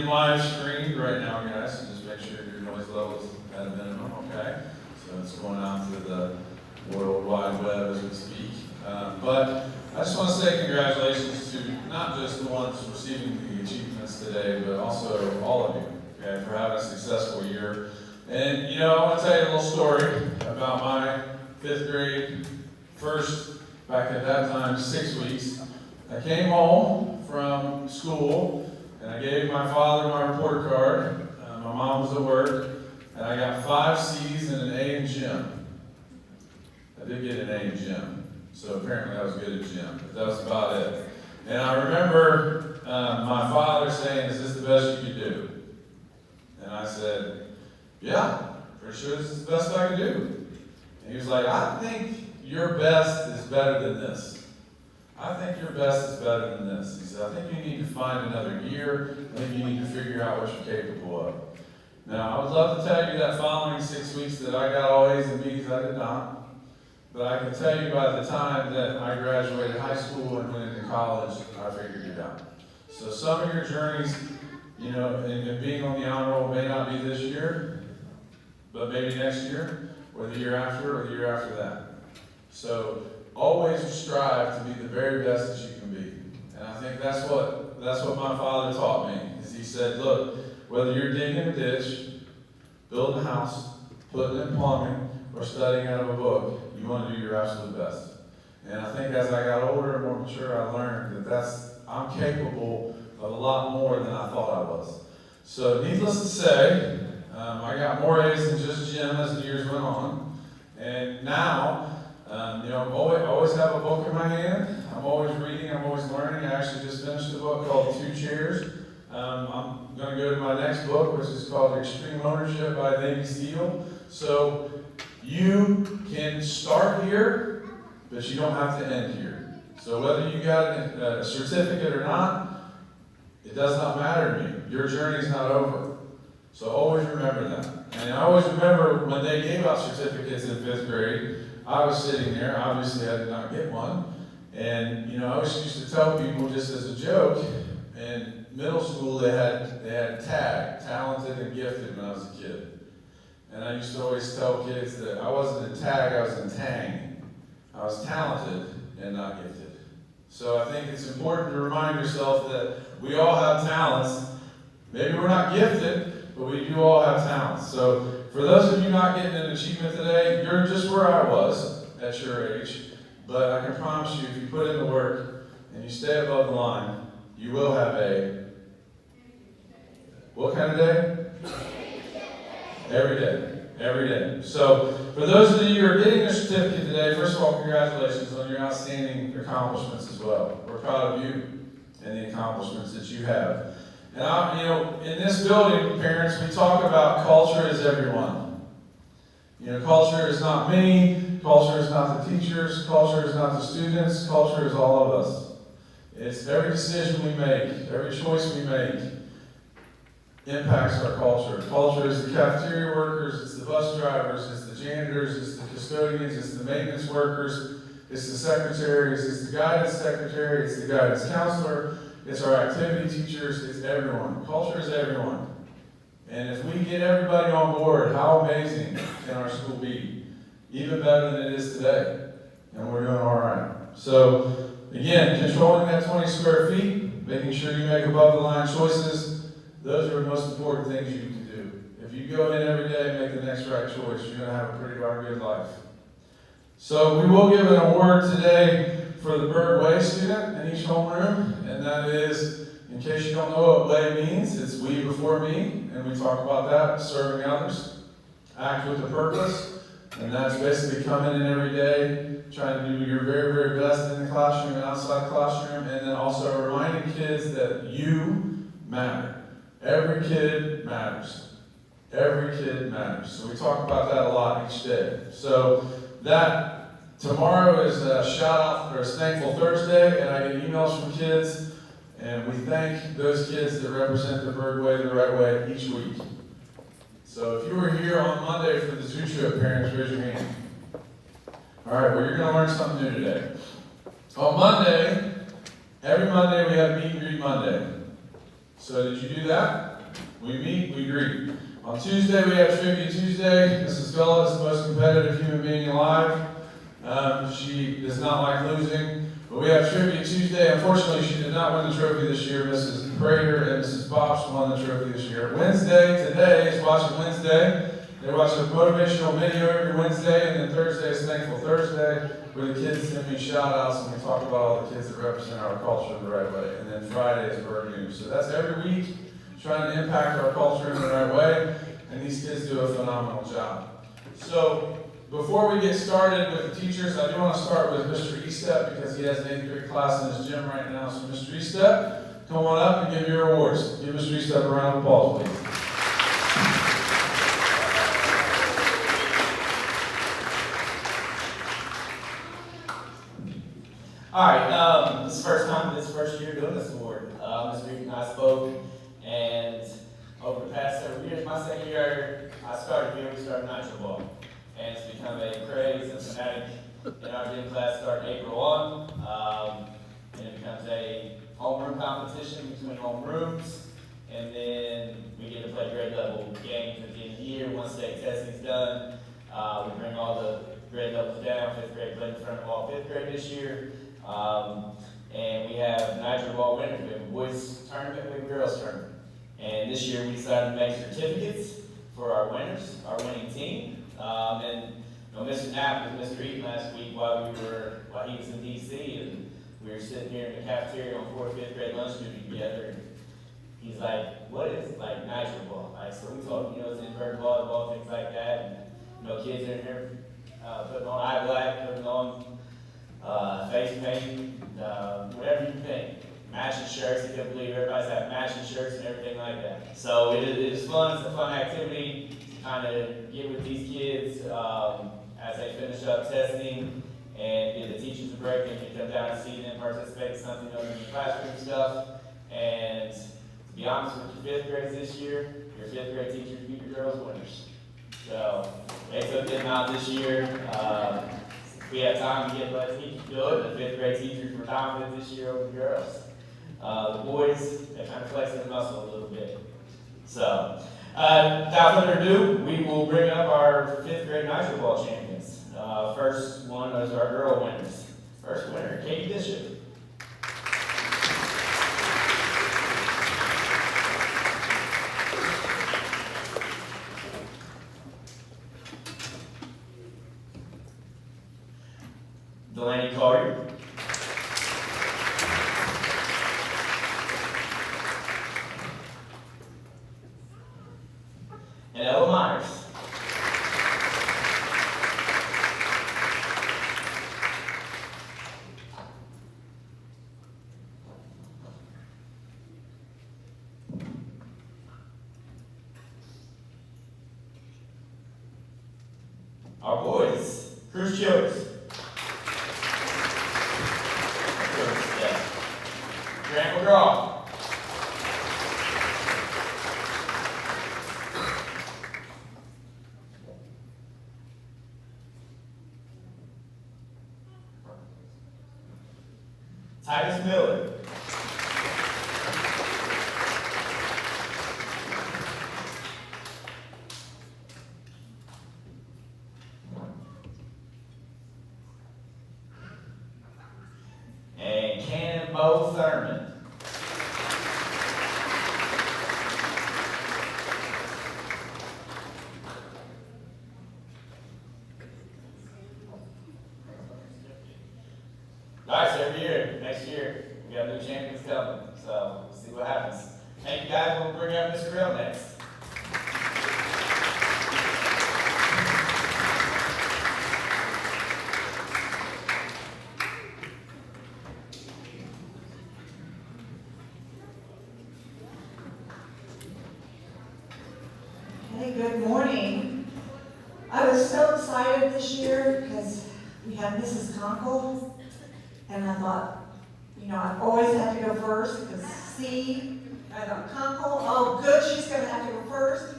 being live streamed right now, guys, so just make sure your noise level is at a minimum, okay? So it's going out to the World Wide Web as we speak. But I just want to say congratulations to not just the ones receiving the achievements today, but also all of you, okay, for having a successful year. And, you know, I want to tell you a little story about my 5th grade first, back at that time, 6 weeks. I came home from school, and I gave my father my report card. My mom was at work, and I got 5 C's and an A in gym. I did get an A in gym, so apparently I was good at gym, but that was about it. And I remember my father saying, "Is this the best you could do?" And I said, "Yeah, for sure this is the best I can do." And he was like, "I think your best is better than this. I think your best is better than this." He said, "I think you need to find another year. I think you need to figure out what you're capable of." Now, I would love to tell you that following 6 weeks that I got all A's and B's. I did not. But I can tell you by the time that I graduated high school and went into college, I figured it out. So some of your journeys, you know, and being on the honor roll may not be this year, but maybe next year, or the year after, or the year after that. So always strive to be the very best that you can be. And I think that's what my father taught me. Is he said, look, whether you're digging a ditch, building a house, putting in plumbing, or studying out of a book, you want to do your absolute best. And I think as I got older and more mature, I learned that I'm capable of a lot more than I thought I was. So needless to say, I got more A's than just gym as the years went on. And now, you know, I always have a book in my hand. I'm always reading, I'm always learning. I actually just finished a book called 2 Chairs. I'm going to go to my next book, which is called Extreme Ownership by Navy SEAL. So you can start here, but you don't have to end here. So whether you got a certificate or not, it does not matter to me. Your journey's not over. So always remember that. And I always remember when they gave out certificates in 5th grade, I was sitting there. Obviously, I did not get one. And, you know, I always used to tell people just as a joke, in middle school they had TAG, talented and gifted, when I was a kid. And I used to always tell kids that I wasn't in TAG, I was in TANG. I was talented and not gifted. So I think it's important to remind yourself that we all have talents. Maybe we're not gifted, but we do all have talents. So for those of you not getting an achievement today, you're just where I was at your age. But I can promise you, if you put in the work and you stay above the line, you will have a, what kind of day? Every day. Every day. So for those of you who are getting a certificate today, first of all, congratulations on your outstanding accomplishments as well. We're proud of you and the accomplishments that you have. And you know, in this building, parents, we talk about culture is everyone. You know, culture is not me, culture is not the teachers, culture is not the students, culture is all of us. It's every decision we make, every choice we make impacts our culture. Culture is the cafeteria workers, it's the bus drivers, it's the janitors, it's the custodians, it's the maintenance workers, it's the secretaries, it's the guidance secretary, it's the guidance counselor, it's our activity teachers, it's everyone. Culture is everyone. And if we get everybody on board, how amazing can our school be? Even better than it is today. And we're doing all right. So, again, controlling that 20 square feet, making sure you make above the line choices, those are the most important things you can do. If you go in every day and make the next right choice, you're going to have a pretty darn good life. So we will give an award today for the Berg Way student in each homeroom, and that is, in case you don't know what way means, it's we before me, and we talk about that, serving others, act with a purpose, and that's basically coming in every day, trying to do your very, very best in the classroom and outside the classroom, and then also reminding kids that you matter. Every kid matters. Every kid matters. So we talk about that a lot each day. So that tomorrow is a shout out, or a Thankful Thursday, and I get emails from kids, and we thank those kids that represent the Berg Way the right way each week. So if you were here on Monday for the zoo trip, parents, raise your hand. All right, well, you're going to learn something new today. On Monday, every Monday we have Meet and Greet Monday. So did you do that? We meet, we greet. On Tuesday, we have Trivia Tuesday. Mrs. Gullah is the most competitive human being alive. She does not like losing. But we have Trivia Tuesday. Unfortunately, she did not win the trophy this year. Mrs. Prater and Mrs. Bosch won the trophy this year. Wednesday, today is Watch It Wednesday. They watch a motivational video every Wednesday, and then Thursday is Thankful Thursday, where the kids send me shout-outs and we talk about all the kids that represent our culture the right way. And then Friday is Bird News. So that's every week, trying to impact our culture in the right way, and these kids do a phenomenal job. So, before we get started with the teachers, I do want to start with Mr. Estep because he has an 8th grade class in his gym right now. So Mr. Estep, come on up and give your awards. Give Mr. Estep a round of applause, please. All right, this is the first time this first year doing this award. This week and I spoke, and over the past several years, my second year, I started here, we started Nitro Ball. And it's become a craze and fanatic in our gym class starting April 1. And it becomes a homeroom competition between homerooms. And then we get to play grade level games at the end of the year. Once state testing is done, we bring all the grade levels down. 5th grade played in front of all 5th grade this year. And we have Nitro Ball winners. We have a boys tournament, we have a girls tournament. And this year we decided to make certificates for our winners, our winning team. And you know, Mr. Knapp was Mr. Eaton last week while he was in DC, and we were sitting here in the cafeteria on 4th, 5th grade lunch duty together. And he's like, "What is like Nitro Ball?" Like, so we told him, you know, it's inverted volleyball, things like that. And you know, kids are in here putting on eye black, putting on face paint, whatever you think. Matching shirts, I can't believe everybody's having matching shirts and everything like that. So it is fun, it's a fun activity. Kind of get with these kids as they finish up testing and give the teachers a break and you come down and see them participate in something other than classroom stuff. And to be honest with your 5th grades this year, your 5th grade teachers beat your girls winners. So they took them out this year. We had time to get let teachers do it. The 5th grade teachers were dominant this year over the girls. The boys, they kind of flexed their muscle a little bit. So. Without further ado, we will bring up our 5th grade Nitro Ball champions. First one is our girl winners. First winner, Katie Bishop. Delaney Collier. And Ella Myers. Our boys, Cruz Childers. Grant McGraw. Titus Miller. And Cannon Bo Thurman. Nice, every year, next year, we got new champions coming, so we'll see what happens. Thank you guys, we'll bring up Mr. Grill next. Hey, good morning. I was so excited this year because we had Mrs. Conkle, and I thought, you know, I always have to go first because I thought Conkle, oh good, she's going to have to go first.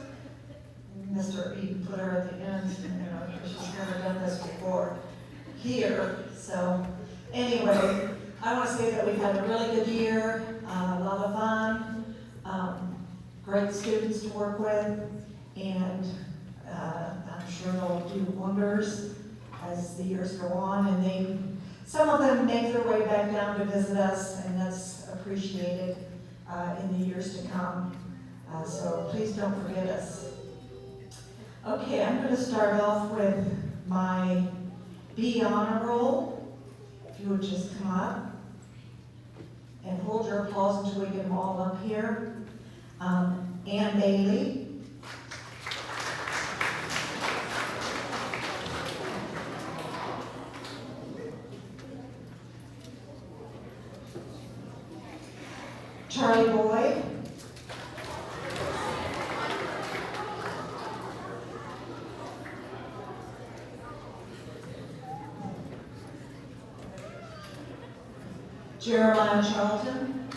And Mr. Eden put her at the end, you know, because she's never done this before here. So anyway, I want to say that we've had a really good year, a lot of fun. great students to work with, and I'm sure they'll do wonders as the years go on, and some of them make their way back down to visit us, and that's appreciated in the years to come. So please don't forget us. Okay, I'm going to start off with my B honor roll. If you would just come up and hold your applause until we get them all up here. Ann Bailey. Charlie Boyd. Jeremiah Charlton.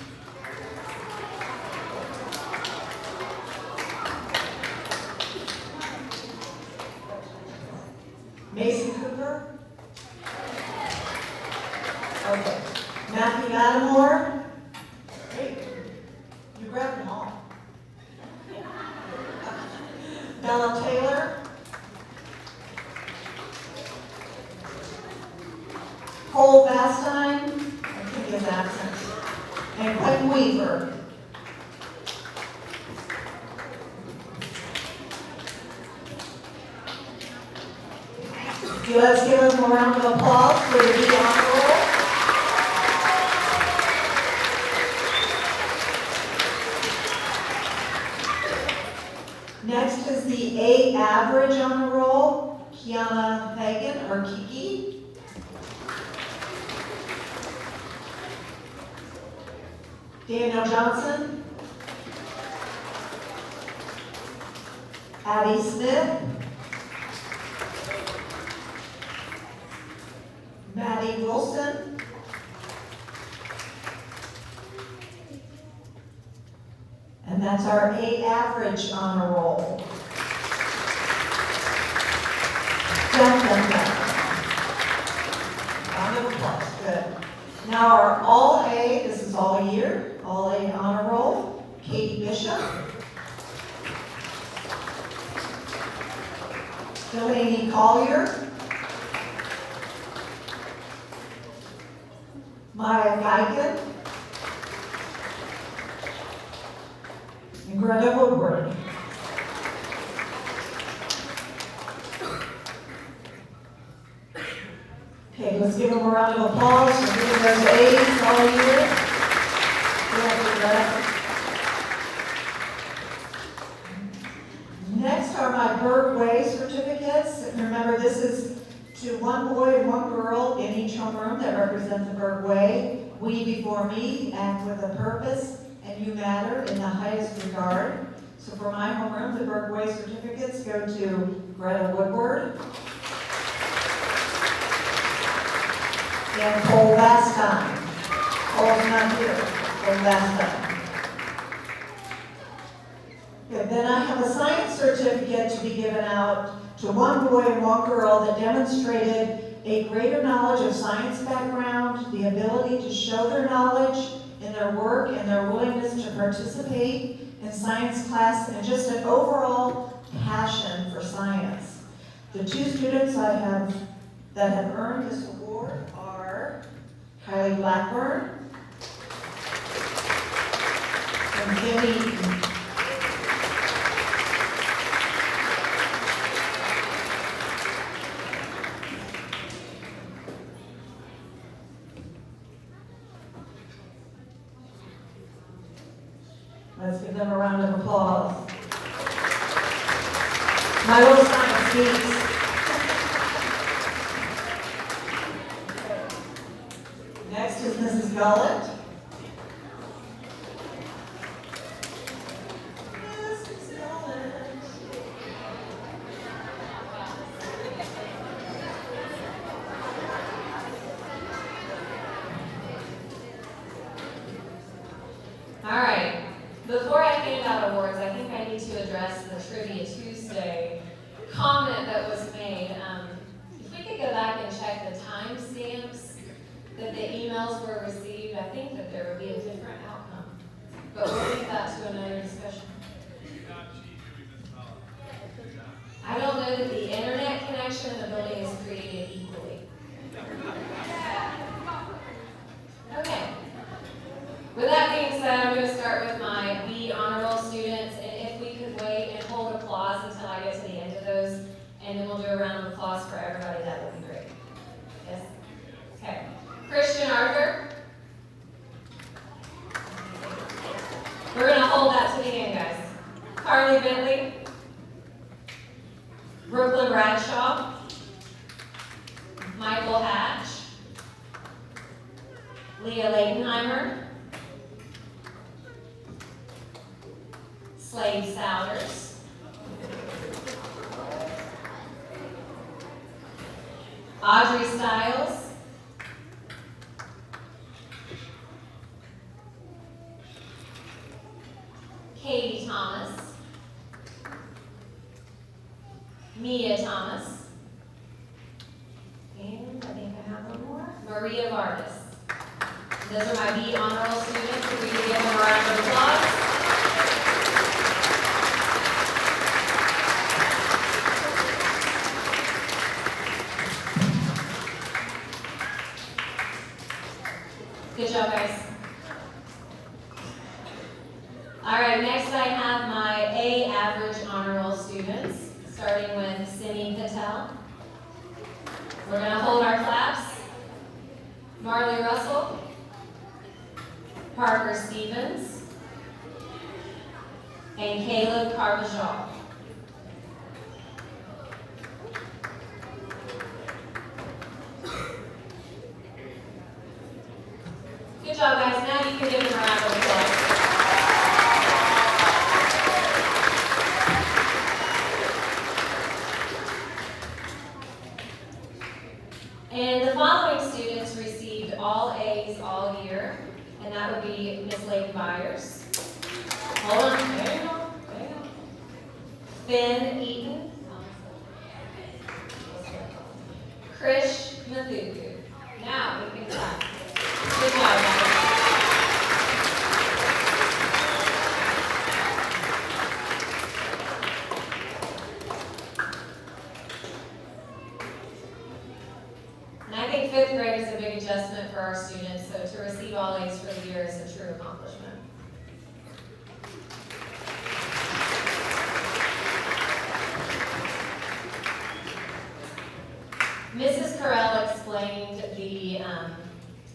Mason Cooper. Okay. Matthew Lattimore. Great. You grabbed them all. Bella Taylor. Cole Bastine. I think he is absent. And Quentin Weaver. Let's give them a round of applause for the B honor roll. Next is the A average honor roll, Kiana Hagan, or Kiki. Daniel Johnson. Addie Smith. Maddie Wilson. And that's our A average honor roll. Dun, dun, dun. Round of applause, good. Now our all A, this is all year, all A honor roll, Katie Bishop. Delaney Collier. Maya Geigen. And Greta Woodward. Okay, let's give them a round of applause for giving those A's all year. Next are my Berg Way certificates. And remember, this is to one boy and one girl in each homeroom that represent the Berg Way. We before me act with a purpose, and you matter in the highest regard. So for my homeroom, the Berg Way certificates go to Greta Woodward and Cole Bastine. Cole's not here. Cole Bastine. Good. Then I have a science certificate to be given out to one boy and one girl that demonstrated a greater knowledge of science background, the ability to show their knowledge in their work and their willingness to participate in science class, and just an overall passion for science. The two students I have that have earned this award are Kylie Blackburn and Jenny Eaton. Let's give them a round of applause. My little science geeks. Next is Mrs. Gullett. Mrs. Gullett. All right. Before I hand out awards, I think I need to address the Trivia Tuesday comment that was made. If we could go back and check the timestamps that the emails were received, I think that there would be a different outcome. But we'll leave that to another discussion. said, I'm gonna start with my B honor roll students, and if we could wait and hold applause until I get to the end of those, and then we'll do a round of applause for everybody, that would be great. Yes? Okay. Christian Arthur. We're gonna hold that to the end, guys. Carly Bentley. Brooklyn Bradshaw. Michael Hatch. Leah Leidenheimer. Slade Souders. Audrey Stiles. Katie Thomas. Mia Thomas. And I think I have one more. Maria Vargas. Those are my B honor roll students. If we could give them a round of applause. Good job, guys. All right, next I have my A average honor roll students, starting with Simi Patel. We're gonna hold our claps. Marley Russell. Parker Stevens. And Caleb Carvajal. Good job, guys. Now you can give them a round of applause. And the following students received all A's all year, and that would be Miss Layton Byers. Hold on, there you go, there you go. Finn Eaton. Krish Mathuku. Now we can clap. Good job, guys. And I think fifth grade is a big adjustment for our students, so to receive all A's for the year is a true accomplishment. Mrs. Carell explained the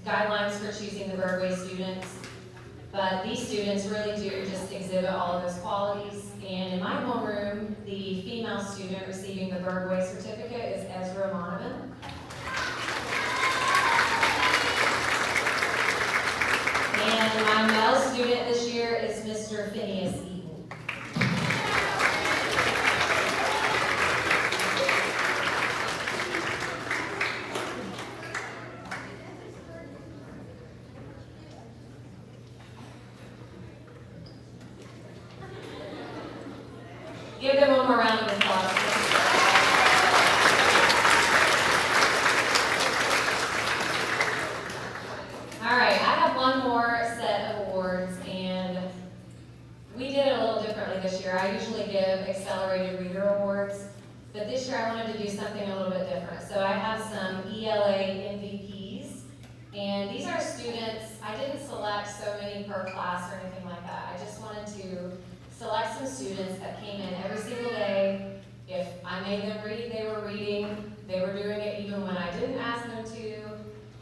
guidelines for choosing the Birdway students, but these students really do just exhibit all of those qualities. And in my homeroom, the female student receiving the Birdway certificate is Ezra Monovan. And my male student this year is Mr. Phineas Eaton. Give them one more round of applause. All right, I have one more set of awards, and we did it a little differently this year. I usually give accelerated reader awards, but this year I wanted to do something a little bit different. So I have some ELA MVPs, and these are students, I didn't select so many per class or anything like that. I just wanted to select some students that came in every single day. If I made them read, they were reading. They were doing it even when I didn't ask them to.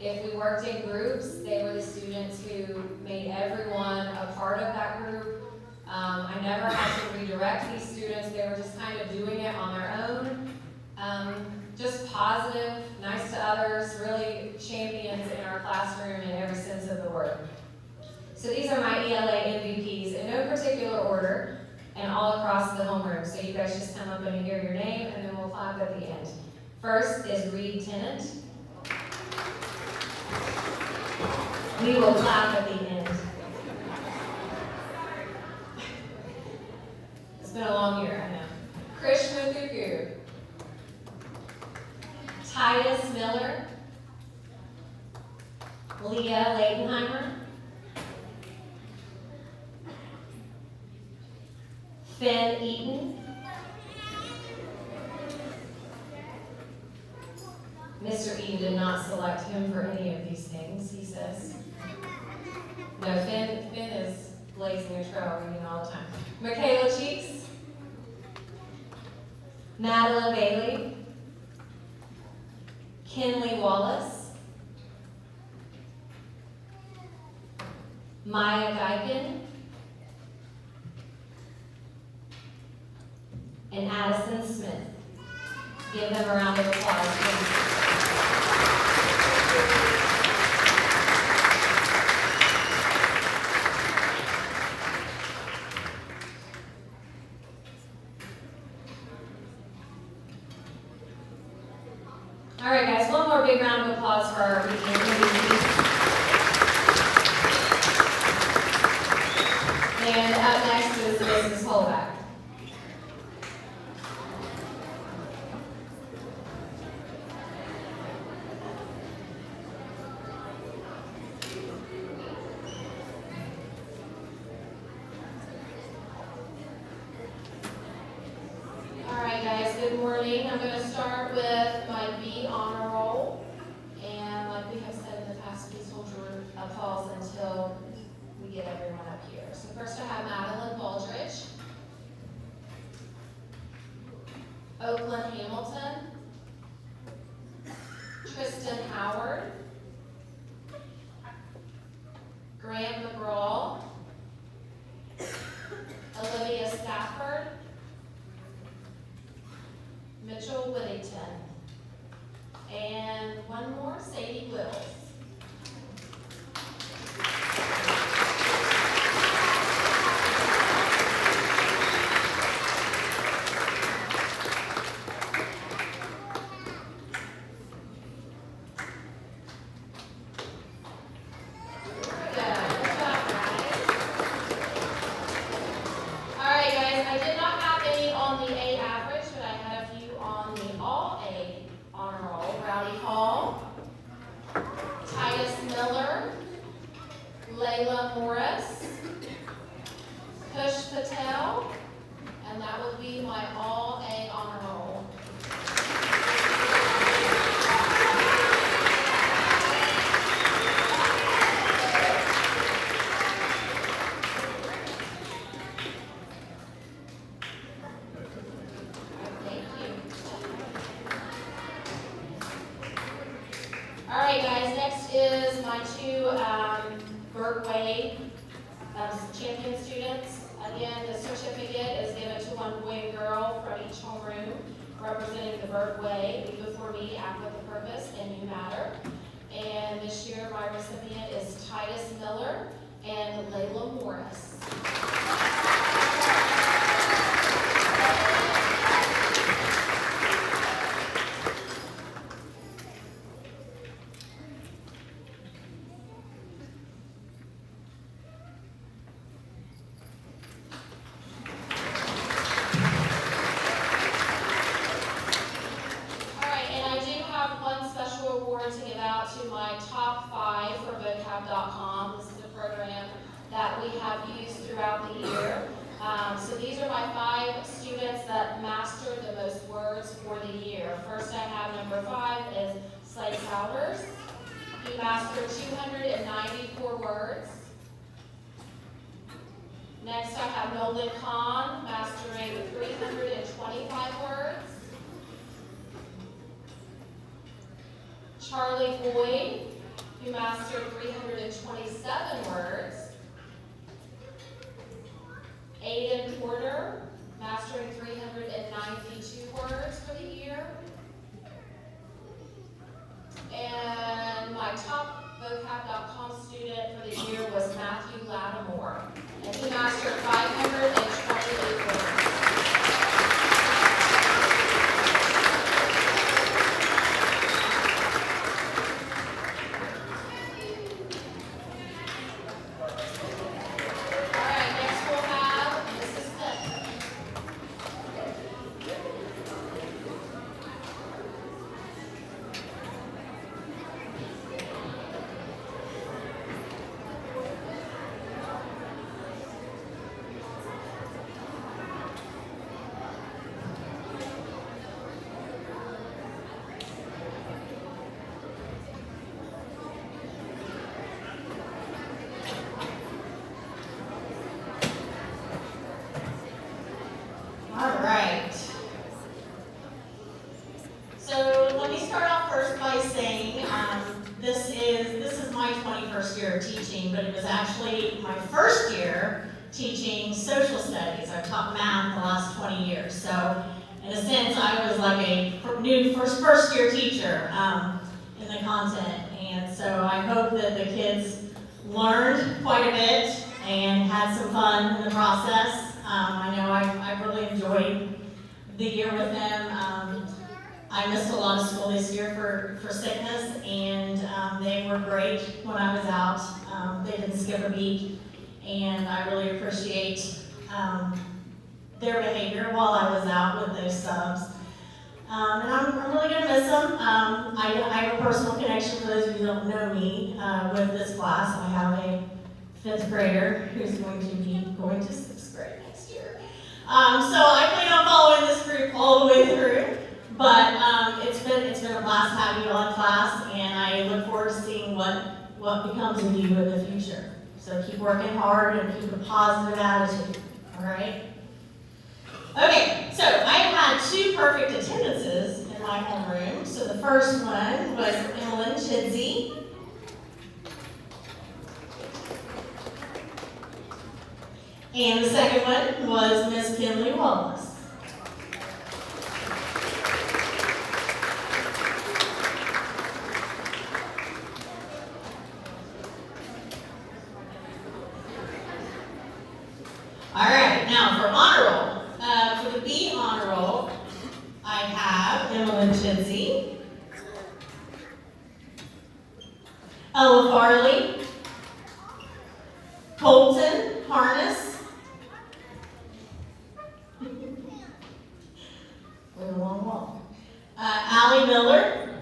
If we worked in groups, they were the students who made everyone a part of that group. I never had to redirect these students. They were just kind of doing it on their own. Just positive, nice to others, really champions in our classroom in every sense of the word. So these are my ELA MVPs in no particular order and all across the homeroom. So you guys just come up and hear your name, and then we'll clap at the end. First is Reed Tennant. We will clap at the end. It's been a long year, I know. Krish Mathuku. Titus Miller. Leah Leidenheimer. Finn Eaton. Mr. Eaton did not select him for any of these things, he says. No, Finn is blazing a trail reading all the time. Michaela Cheeks. Madeline Bailey. Kinley Wallace. Maya Guykin. And Addison Smith. Give them a round of applause, please. All right, guys, one more big round of applause for our MVP. And up next is Mrs. Holback. All right, guys, good morning. I'm going to start with my B honor roll. And like we have said in the past, please hold your applause until we get everyone up here. So first I have Madeline Baldridge, Oakland Hamilton, Tristan Howard, Grant McGraw, Olivia Stafford, Mitchell Whittington, and one more, Sadie Wills. Layla Morris, Kush Patel, and that will be my all A honor roll. Thank you. All right, guys, next is my two Burt Way champion students. Again, the certificate is given to one boy and girl from each homeroom representing the Burt Way, Be Before Me, Act with a Purpose, and You Matter. And this year, my recipient is Titus Miller and Layla Morris. To give out to my top 5 for vocab.com. This is a program that we have used throughout the year. So these are my 5 students that mastered the most words for the year. First I have number 5 is Slade Souders. He mastered 294 words. Next I have Nolan Kahn mastering 325 words. Charlie Boyd, who mastered 327 words. Aiden Porter, mastering 392 words for the year. And my top vocab.com student for the year was Matthew Lattimore, and he mastered 528 words. actually my first year teaching social studies. I've taught math the last 20 years. So in a sense, I was like a new first year teacher in the content. And so I hope that the kids learned quite a bit and had some fun in the process. I know I really enjoyed the year with them. I missed a lot of school this year for sickness, and they were great when I was out. They didn't skip a beat, and I really appreciate their behavior while I was out with those subs. And I'm really gonna miss them. I have a personal connection, for those of you who don't know me, with this class. I have a 5th grader who's going to be going to 6th grade next year. So I plan on following this group all the way through. But it's been a blast having you all in class, and I look forward to seeing what becomes of you in the future. So keep working hard and keep a positive attitude, all right? Okay, so I had 2 perfect attendances in my homeroom. So the first one was Emmeline Chidsey. And the second one was Miss Kinley Wallace. All right, now for honor roll. For the B honor roll, I have Emmeline Chidsey, Ella Farley, Colton Harness, we have a long wall, Allie Miller,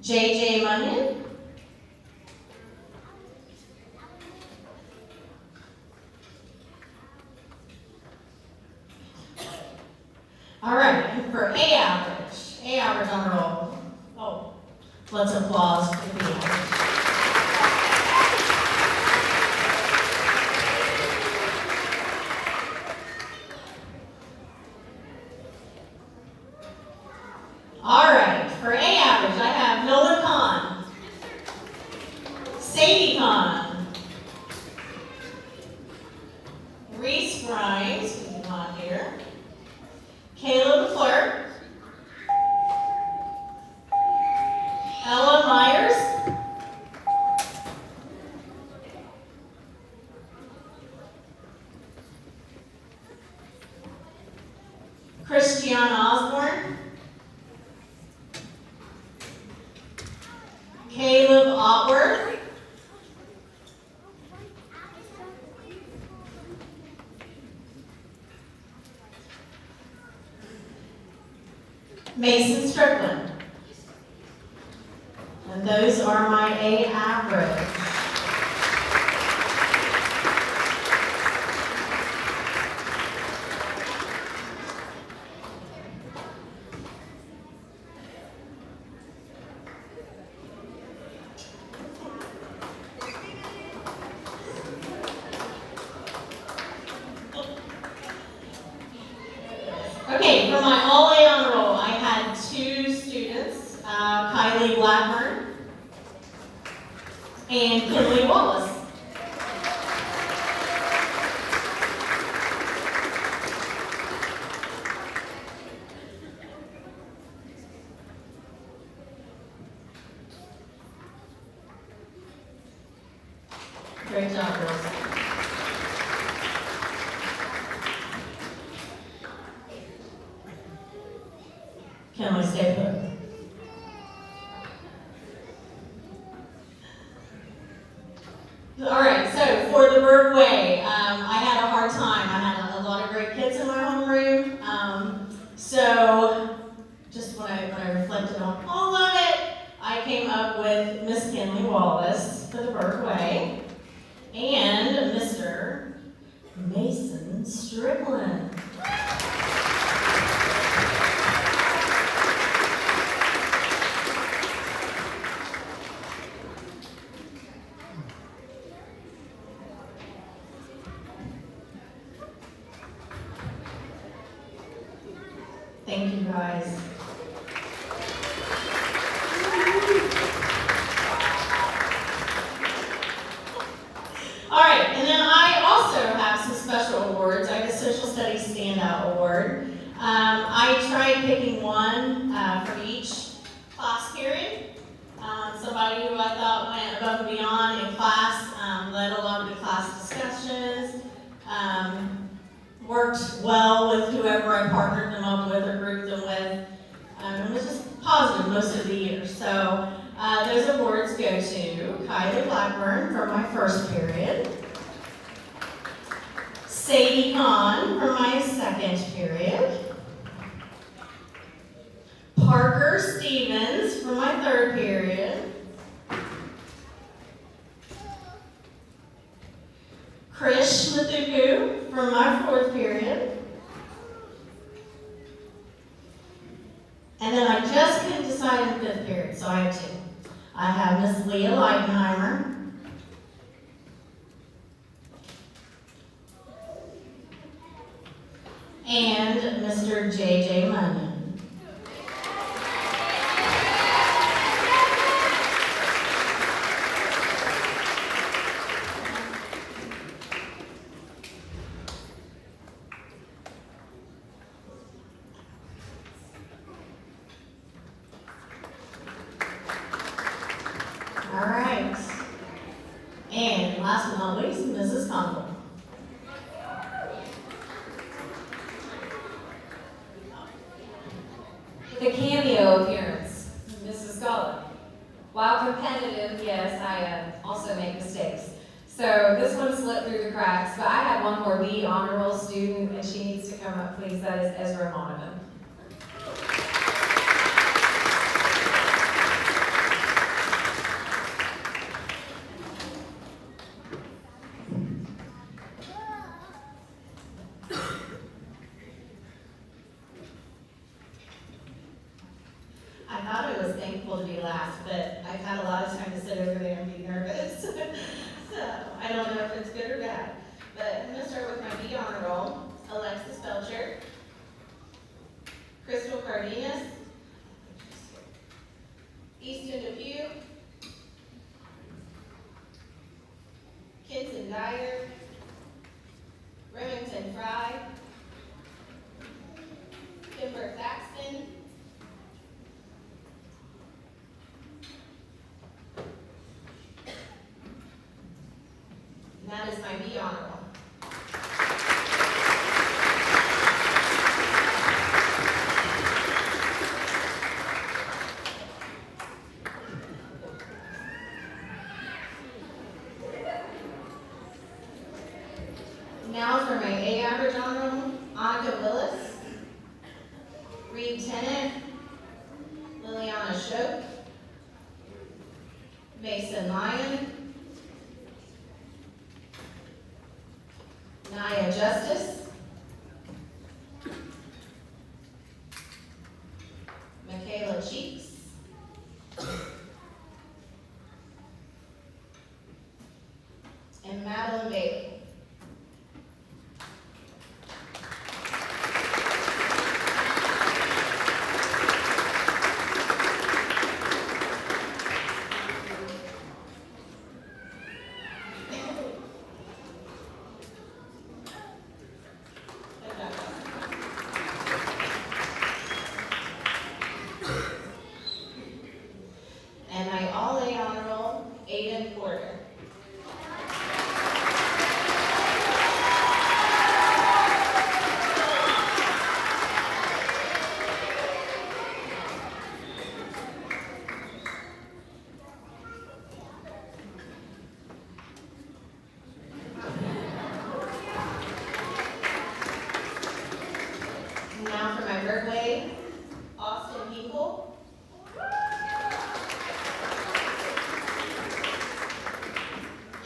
JJ Munyon, all right, and for A average on roll. Oh, let's applause for the average. All right, for A average, I have Nolan Kahn, Sadie Kahn, Reese Grimes, who's not here, Caleb Clark, Ella Myers, Christiana Osborne, Caleb Otworth, Mason Strickland. And those are my A average. Okay, for my all A on roll, I had 2 students, Kylie Blackburn and Kinley Wallace. Great job, girls. Can we stay put? All right, so for the Bird Way, I had a hard time. I had a lot of great kids in my homeroom. So just when I reflected on all of it, I came up with Miss Kinley Wallace for the Bird Way and Mr. Mason Strickland. Thank you, guys. above and beyond in class, led a lot of the class discussions, worked well with whoever I partnered them up with or grouped them with. It was just positive most of the year. So those awards go to Kylie Blackburn for my first period, Sadie Kahn for my second period, Parker Stevens for my third period, Krish Mathuku for my fourth period, and then I just couldn't decide in the fifth period, so I have two. I have Miss Leah Leidenheimer and Mr. J.J. Munyon. All right. And last but not least, Mrs. Conkle. The cameo appearance, Mrs. Gollum. While competitive, yes, I also make mistakes. So this one slipped through the cracks, but I had one more B honor roll student, and she needs to come up, please. That is Ezra Monovan. I thought I was thankful to be last, but I've had a lot of time to sit over there and be nervous. So I don't know if it's good or bad. But I'm gonna start with my B honor roll. Alexis Belcher, Crystal Cardenas, Easton Depew, Kenton Dyer, Remington Fry, Kimber Thaxton, and that is my B honor roll. Now for my A average honor roll, Annika Willis, Reed Tennant, Liliana Shope, Mason Lyon, Naya Justice, Michaela Cheeks, and Madeline Bailey. And my all A honor roll, Aiden Porter. Now for my Birdway, Austin Hinkle,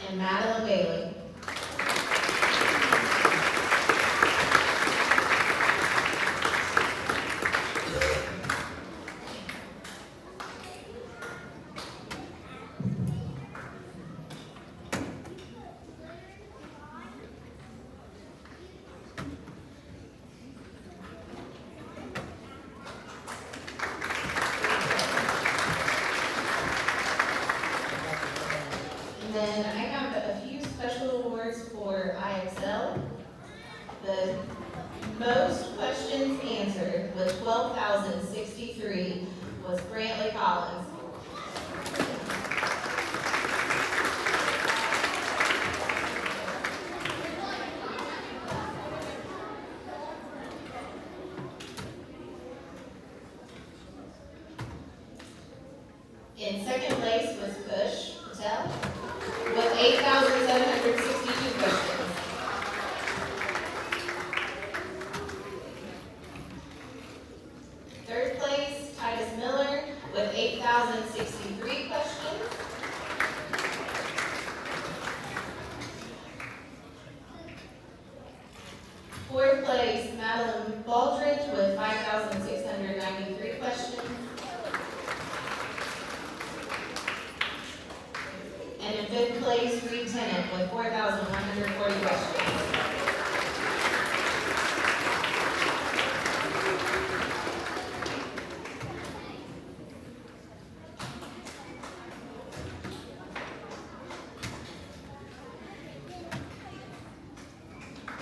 and Madeline Bailey. And then I have a few special awards for IXL. The most questions answered with 12,063 was Brantley Collins. In second place was Kush Patel with 8,762 questions. Third place, Titus Miller with 8,063 questions. Fourth place, Madeline Baldridge with 5,693 questions. And in fifth place, Reed Tennant with 4,140 questions.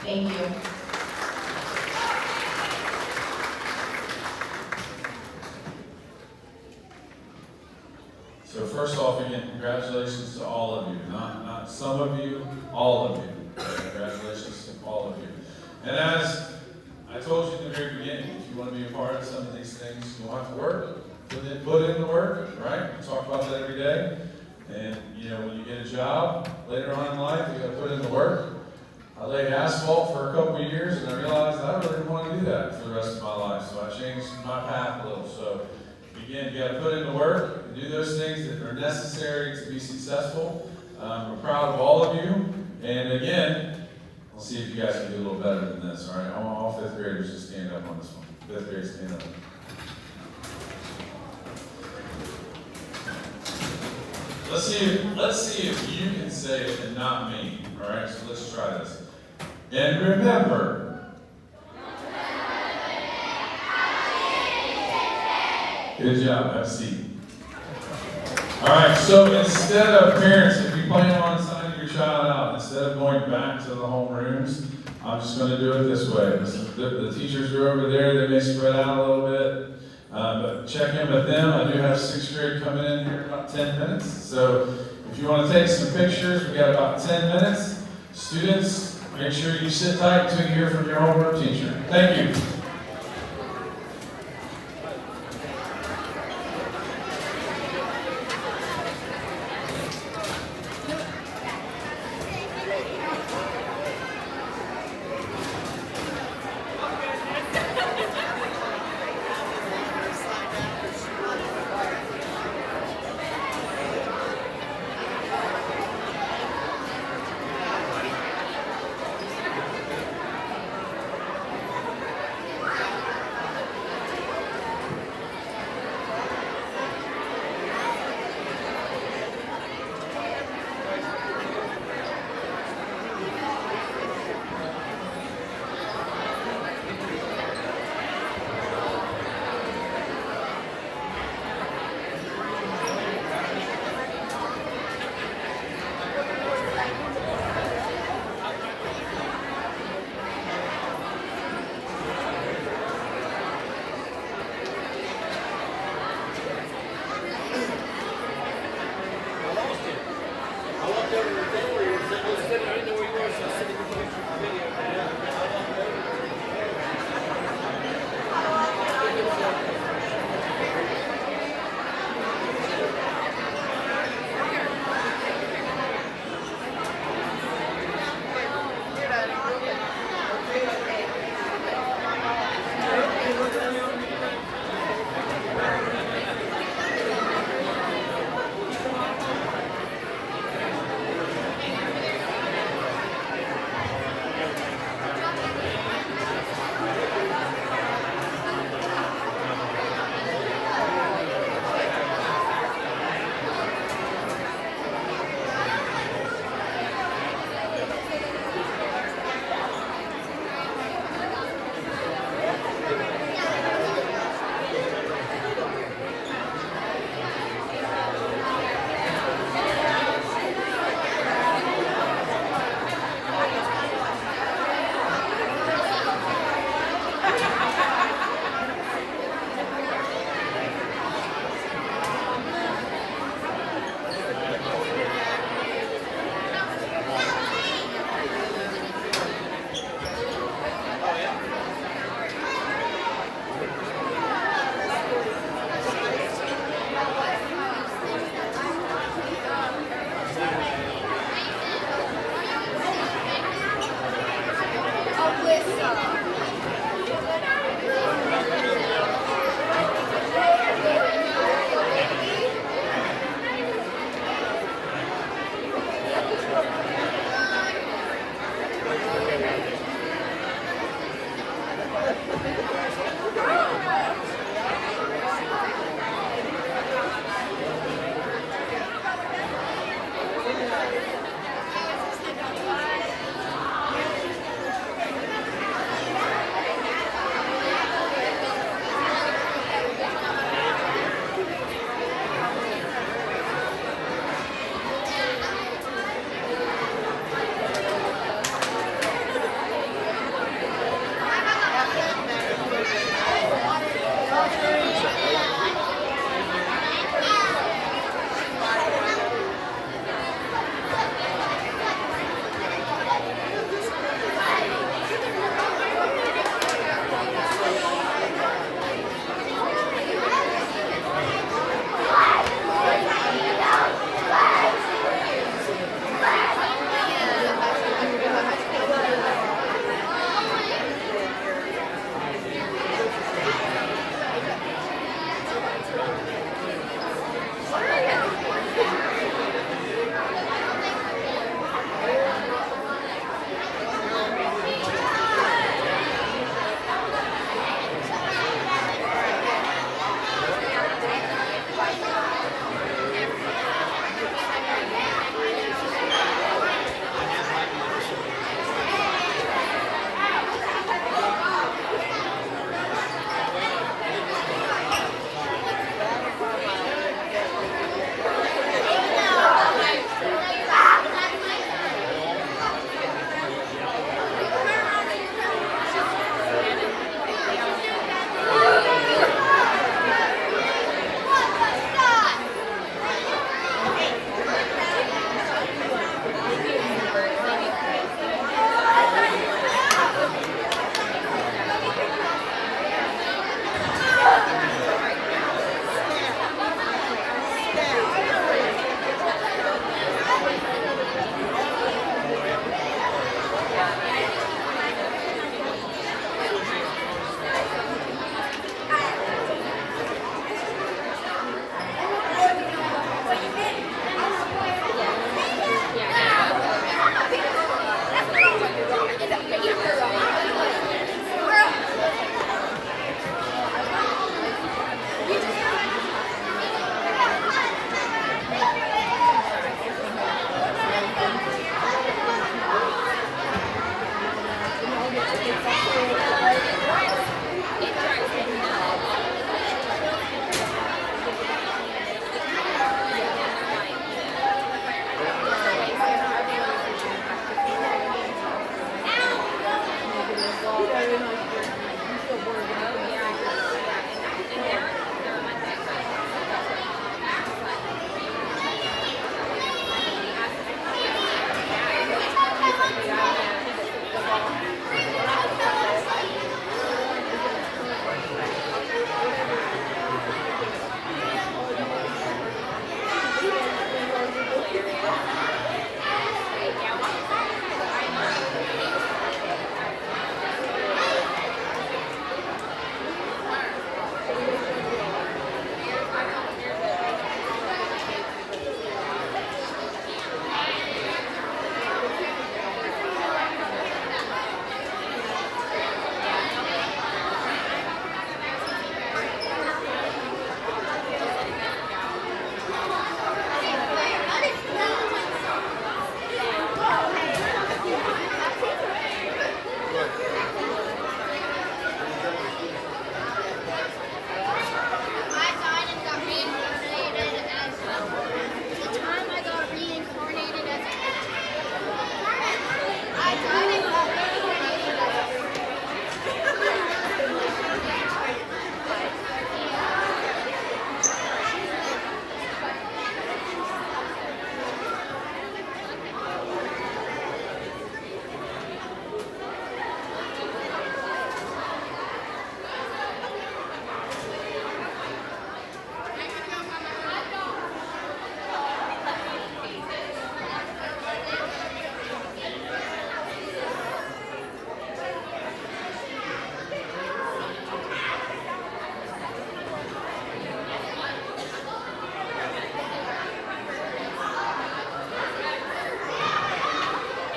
Thank you. So first off, again, congratulations to all of you, not some of you, all of you. Congratulations to all of you. And as I told you in the very beginning, if you want to be a part of some of these things, you'll have to work. Put in the work, right? We talk about that every day. And you know, when you get a job later on in life, you got to put in the work. I laid asphalt for a couple of years, and I realized I really didn't want to do that for the rest of my life. So I changed my path a little. So again, you got to put in the work and do those things that are necessary to be successful. We're proud of all of you. And again, we'll see if you guys can do a little better than this. All right, I want all fifth graders to stand up on this one. Fifth graders, stand up. Let's see if you can say it and not me. All right, so let's try this. And remember. Good job. Have a seat. All right. So instead of parents, if you plan on signing your child out, instead of going back to the home rooms, I'm just going to do it this way. The teachers are over there. They may spread out a little bit. But check in with them. I do have 6th grade coming in here in about 10 minutes. So if you want to take some pictures, we got about 10 minutes. Students, make sure you sit tight until you hear from your homeroom teacher. Thank you.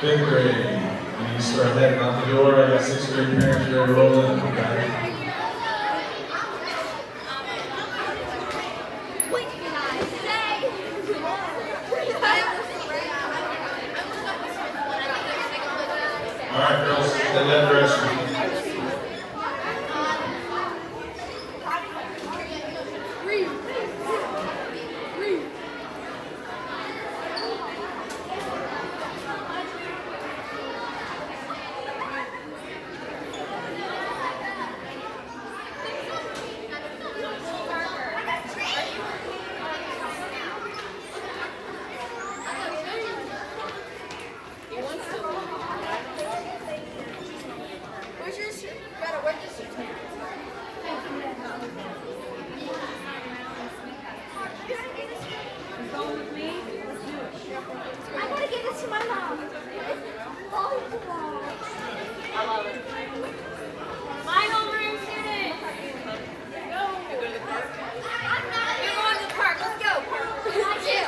Fifth grade, and you start heading out the door. I got sixth grade parents ready to roll in. Okay. All right, girls, head that direction. Where's your shirt? Greta, where's your shirt? You going with me? Let's do it. I want to give this to my mom. Volleyball. I love it. My homeroom student. Go. You go to the park? I'm not. You're going to the park. Let's go. Not you.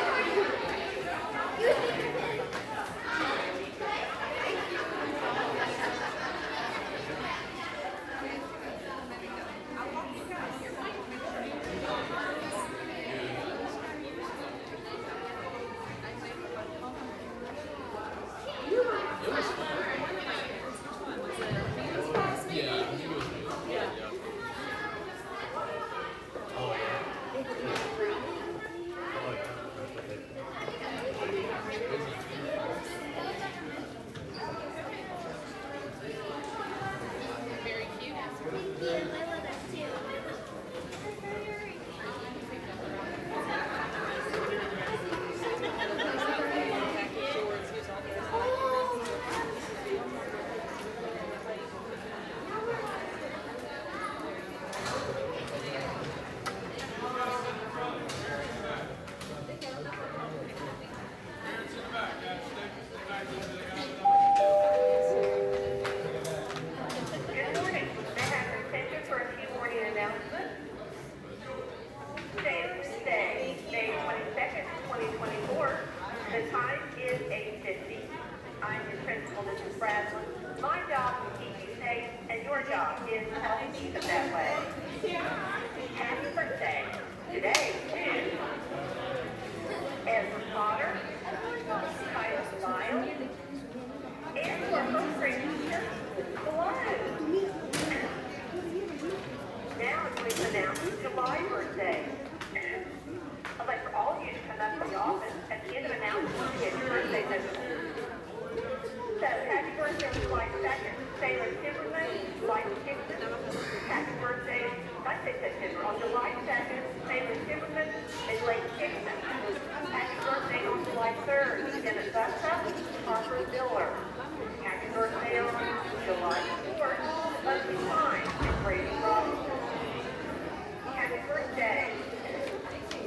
Good morning. May I have your attention for a few morning announcements? Today is Tuesday, May 22nd, 2024. The time is 8:50. I'm your principal, Mrs. Bradley. My job is to keep you safe, and your job is to help keep it that way. Happy birthday. Today is Ezra Potter, Tyler Lyle, and our first grade teacher, Delano. Now it's going to announce July birthday. I'd like for all of you to come up to the office at the end of announcements to get your birthday message. So, happy birthday on July 2nd, Taylor Timberman, July 6th. Happy birthday, I say September, on July 2nd, Taylor Timberman and Lake Dixon. Happy birthday on July 3rd, Dennis Busta, Harper Miller. Happy birthday on July 4th, Leslie Klein and Brady Robinson. Happy birthday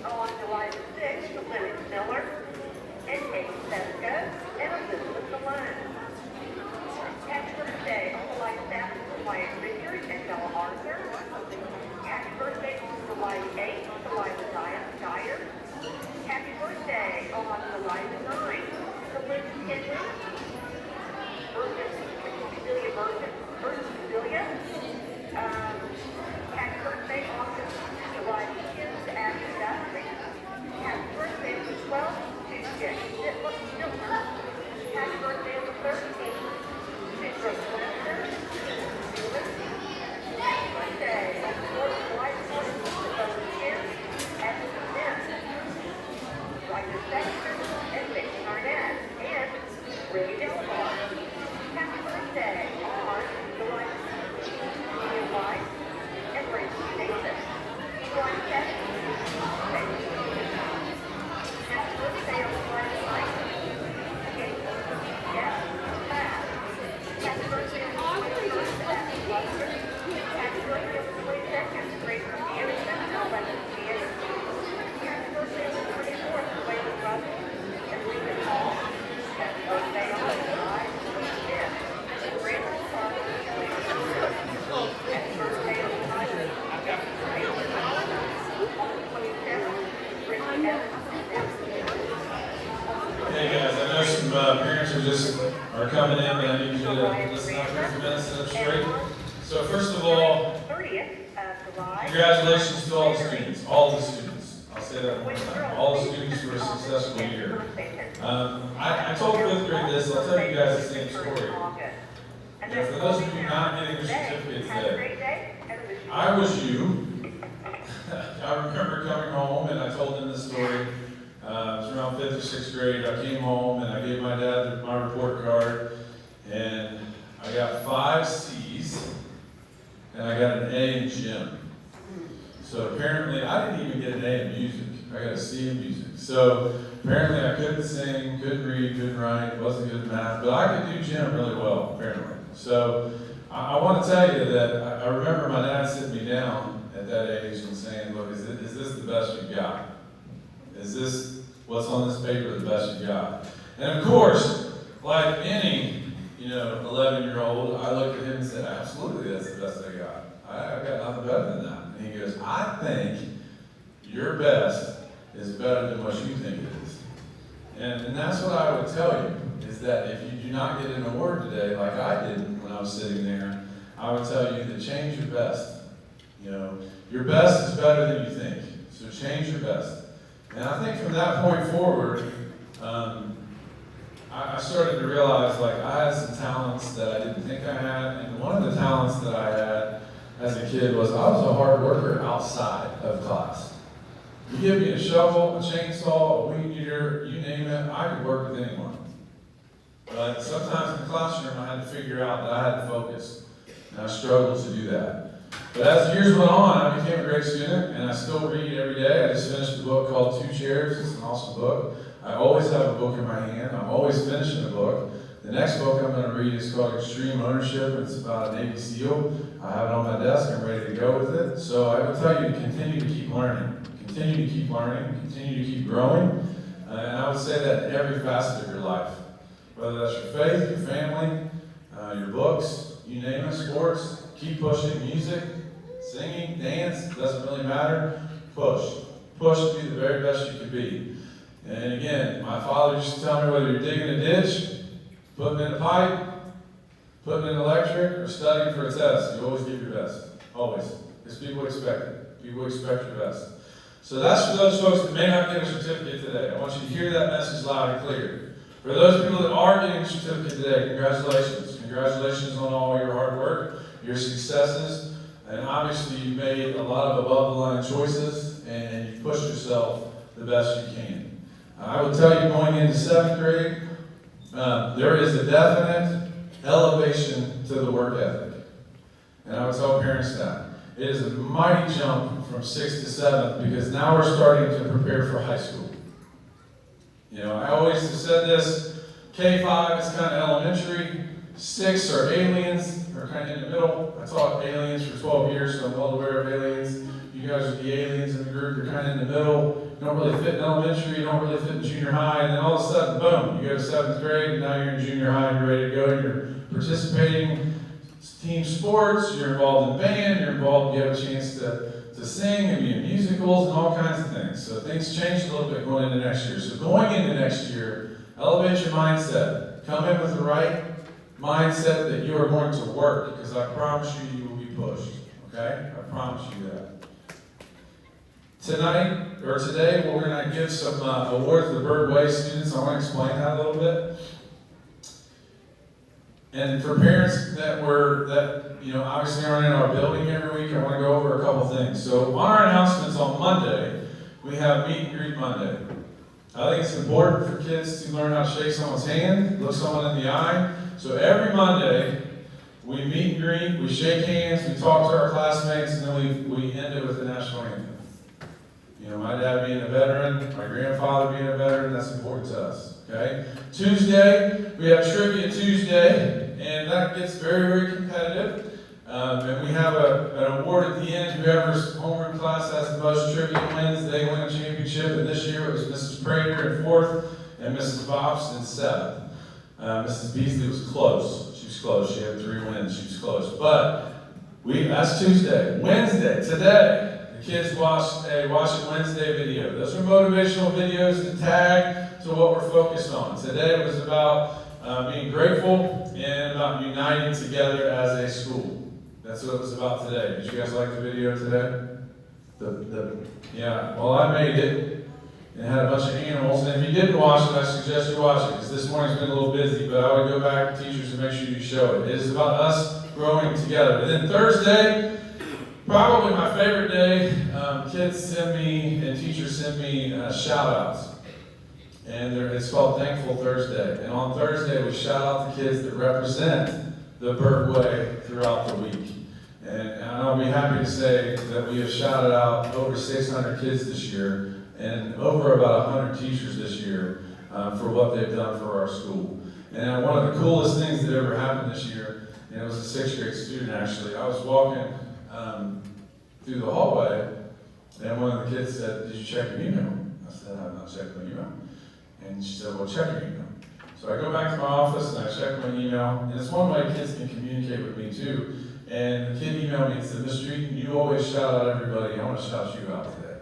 on July 6th to Lennox Miller and Kate Sesko and Elizabeth Malone. Happy birthday on July 7th to Wyatt Richard and Bella Arthur. Happy birthday on July 8th to Liza Dyer. Happy birthday on July 9th to Liz Henry. Cecilia. Happy birthday on July 10th to Ashley Guthrie. Happy birthday on the 12th to Jay Stiller. Happy birthday on the 13th to Brooke Lester. Happy birthday on the 4th of July 14th to Bowen Kim at the event. Roger Sexton and Vicky Arnett and Ray Delmar. Happy birthday on July 16th to Ian White and Rachel Davis. July 7th, Becky Davis. Happy birthday on July 9th, Kate Yes, Bass. Happy birthday on July 21st to Ashley Buster. Happy birthday on the 22nd to Rachel Anderson and Alexis Anderson. Happy birthday on the 24th to Waylon Russell and Lincoln Hall. Happy birthday on July 25th to Brandon Carter. Happy birthday on July 27th to Brittany Evans. Hey guys, I know some parents are just are coming in, and I need you to listen up for a few minutes that are straight. So first of all, 30th of July. congratulations to all the students, all the students. I'll say that one more time, all the students for a successful year. I told fifth grade this, I'll tell you guys the same story. And for those of you not getting your certificate today, I was you. I remember coming home and I told them this story. It was around 5th or 6th grade. I came home and I gave my dad my report card, and I got 5 C's and I got an A in gym. So apparently I didn't even get an A in music. I got a C in music. So apparently I couldn't sing, couldn't read, couldn't write, wasn't good at math, but I could do gym really well, apparently. So I want to tell you that I remember my dad sitting me down at that age and saying, look, is this the best you got? Is this what's on this paper the best you got? And of course, like any 11-year-old, I looked at him and said, absolutely, that's the best I got. I've got nothing better than that. And he goes, I think your best is better than what you think it is. And that's what I would tell you, is that if you do not get an award today, like I didn't when I was sitting there, I would tell you to change your best. Your best is better than you think, so change your best. And I think from that point forward, I started to realize like I had some talents that I didn't think I had, and one of the talents that I had as a kid was I was a hard worker outside of class. You give me a shovel, a chainsaw, a weed eater, you name it, I could work with anyone. But sometimes in the classroom I had to figure out that I had to focus, and I struggled to do that. But as the years went on, I became a great student, and I still read every day. I just finished a book called 2 Chairs. It's an awesome book. I always have a book in my hand. I'm always finishing a book. The next book I'm going to read is called Extreme Ownership. It's about a Navy SEAL. I have it on my desk. I'm ready to go with it. So I would tell you to continue to keep learning. Continue to keep learning. Continue to keep growing. And I would say that in every facet of your life. Whether that's your faith, your family, your books, you name it, sports, keep pushing, music, singing, dance, doesn't really matter. Push. Push to be the very best you could be. And again, my father used to tell me whether you're digging a ditch, putting in a pipe, putting in electric, or studying for a test, you always give your best. Always. Because people expect it. People expect your best. So that's for those folks that may not get a certificate today. I want you to hear that message loud and clear. For those people that are getting a certificate today, congratulations. Congratulations on all your hard work, your successes, and obviously you've made a lot of above-the-line choices, and you've pushed yourself the best you can. I will tell you, going into 7th grade, there is a definite elevation to the work ethic. And I would tell parents that. It is a mighty jump from 6th to 7th, because now we're starting to prepare for high school. I always have said this, K-5 is kind of elementary, 6 are aliens, or kind of in the middle. I taught aliens for 12 years, so I'm well aware of aliens. You guys are the aliens in the group, you're kind of in the middle. You don't really fit in elementary, you don't really fit in junior high, and then all of a sudden, boom, you go to 7th grade, and now you're in junior high, and you're ready to go, and you're participating in team sports, you're involved in band, you're involved, you have a chance to sing and be in musicals and all kinds of things. So things changed a little bit going into next year. So going into next year, elevate your mindset. Come in with the right mindset that you are going to work, because I promise you will be pushed. Okay? I promise you that. Today, we're going to give some awards to the Bird Way students. I want to explain that a little bit. And for parents that obviously aren't in our building every week, I want to go over a couple things. So on our announcements on Monday, we have Meet and Greet Monday. I think it's important for kids to learn how to shake someone's hand, look someone in the eye. So every Monday, we meet and greet, we shake hands, we talk to our classmates, and then we end it with the national anthem. My dad being a veteran, my grandfather being a veteran, that's important to us, okay? Tuesday, we have Trivia Tuesday, and that gets very, very competitive. And we have an award at the end. Whoever's homeroom class has the most trivia wins, they win a championship. And this year it was Mrs. Prater in 4th and Mrs. Bops in 7th. Mrs. Beasley was close. She was close. She had 3 wins. She was close. But that's Tuesday. Wednesday, today, the kids watched a Watch It Wednesday video. Those are motivational videos to tag to what we're focused on. Today it was about being grateful and about uniting together as a school. That's what it was about today. Did you guys like the video today? Yeah, well, I made it and had a bunch of animals. And if you didn't watch it, I suggest you watch it because this morning's been a little busy, but I would go back to teachers and make sure you show it. It is about us growing together. And then Thursday, probably my favorite day, kids send me and teachers send me shout outs. And it's called Thankful Thursday. And on Thursday, we shout out the kids that represent the Burt Way throughout the week. And I'll be happy to say that we have shouted out over 600 kids this year and over about 100 teachers this year for what they've done for our school. And one of the coolest things that ever happened this year, and it was a 6th grade student actually, I was walking through the hallway and one of the kids said, "Did you check your email?" I said, "I have not checked my email." And she said, "Well, check your email." So I go back to my office and I check my email, and it's one way kids can communicate with me too. And the kid emailed me and said, "Mr. Eaton, you always shout out everybody. I want to shout you out today."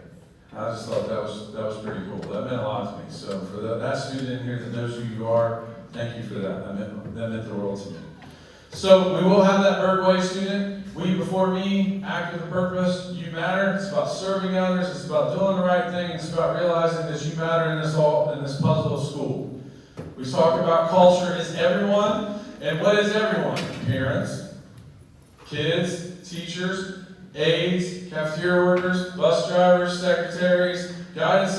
I just thought that was pretty cool. That meant a lot to me. So for that student in here that knows who you are, thank you for that. That meant the world to me. So we will have that Burt Way student. We before me, act with a purpose. You matter. It's about serving others. It's about doing the right thing. It's about realizing that you matter in this puzzle of school. We talk about culture is everyone, and what is everyone? Parents, kids, teachers, aides, cafeteria workers, bus drivers, secretaries, guidance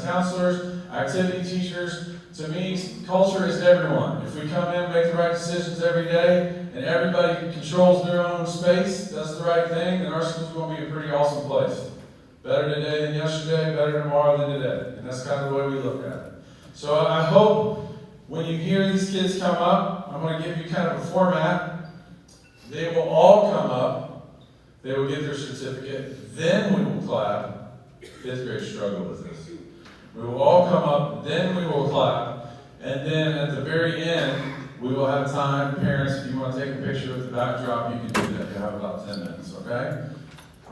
counselors, activity teachers. To me, culture is everyone. If we come in, make the right decisions every day, and everybody controls their own space, does the right thing, then our school's going to be a pretty awesome place. Better today than yesterday, better tomorrow than today. And that's kind of the way we look at it. So I hope when you hear these kids come up, I'm going to give you kind of a format. They will all come up. They will get their certificate. Then we will clap. 5th grade struggle with this. We will all come up, then we will clap, and then at the very end, we will have time. Parents, if you want to take a picture with the backdrop, you can do that. You have about 10 minutes, okay?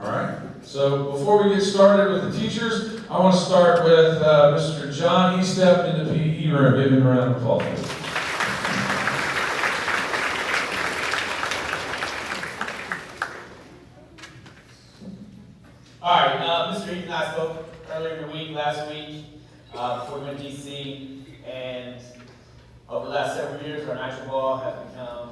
All right? So before we get started with the teachers, I want to start with Mr. John Estep in the PE room. Give him a round of applause. All right, Mr. Eaton and I spoke earlier in the week, last week, before we went to DC, and over the last several years, our nitro ball has become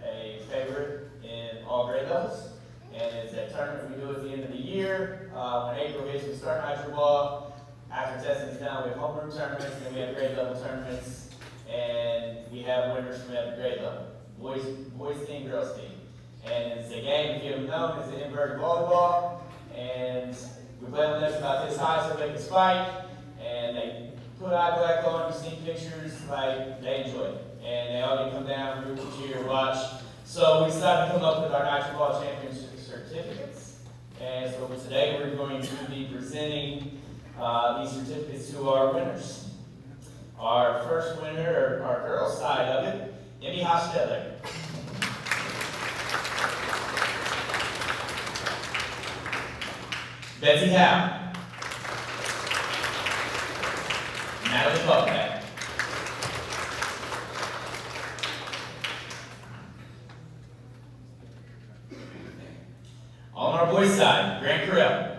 a favorite in all grade levels, and it's a tournament we do at the end of the year. When April hits, we start nitro ball. After testing is done, we have homeroom tournaments, and then we have grade level tournaments, and we have winners from every grade level, boys team, girls team. And it's a game, if you haven't known, it's an inverted volleyball. And we play on them about this high so they can spike, and they put eye black on, you see pictures, like, they enjoy it. And they all get to come down, group to cheer, watch. So we decided to come up with our Nitro Ball Championship certificates. And so today we're going to be presenting these certificates to our winners. Our first winner, our girls' side of it, Emmy Hostetler. Betsy Howe. Natalie Buckhead. On our boys' side, Grant Carell.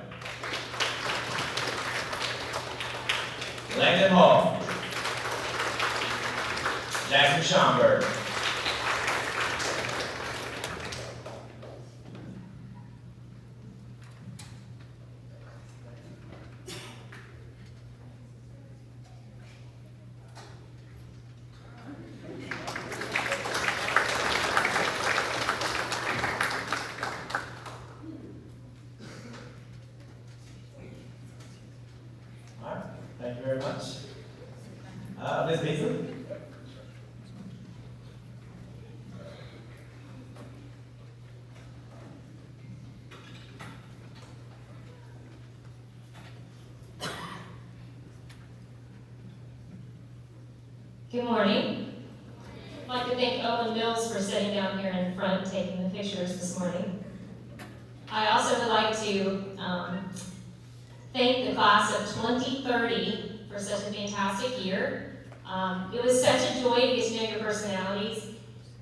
Landon Hall. Jackson Schomburg. Thank you very much. Ms. Beasley? Good morning. I'd like to thank Owen Mills for sitting down here in front and taking the pictures this morning. I also would like to thank the class of 2030 for such a fantastic year. It was such a joy to get to know your personalities,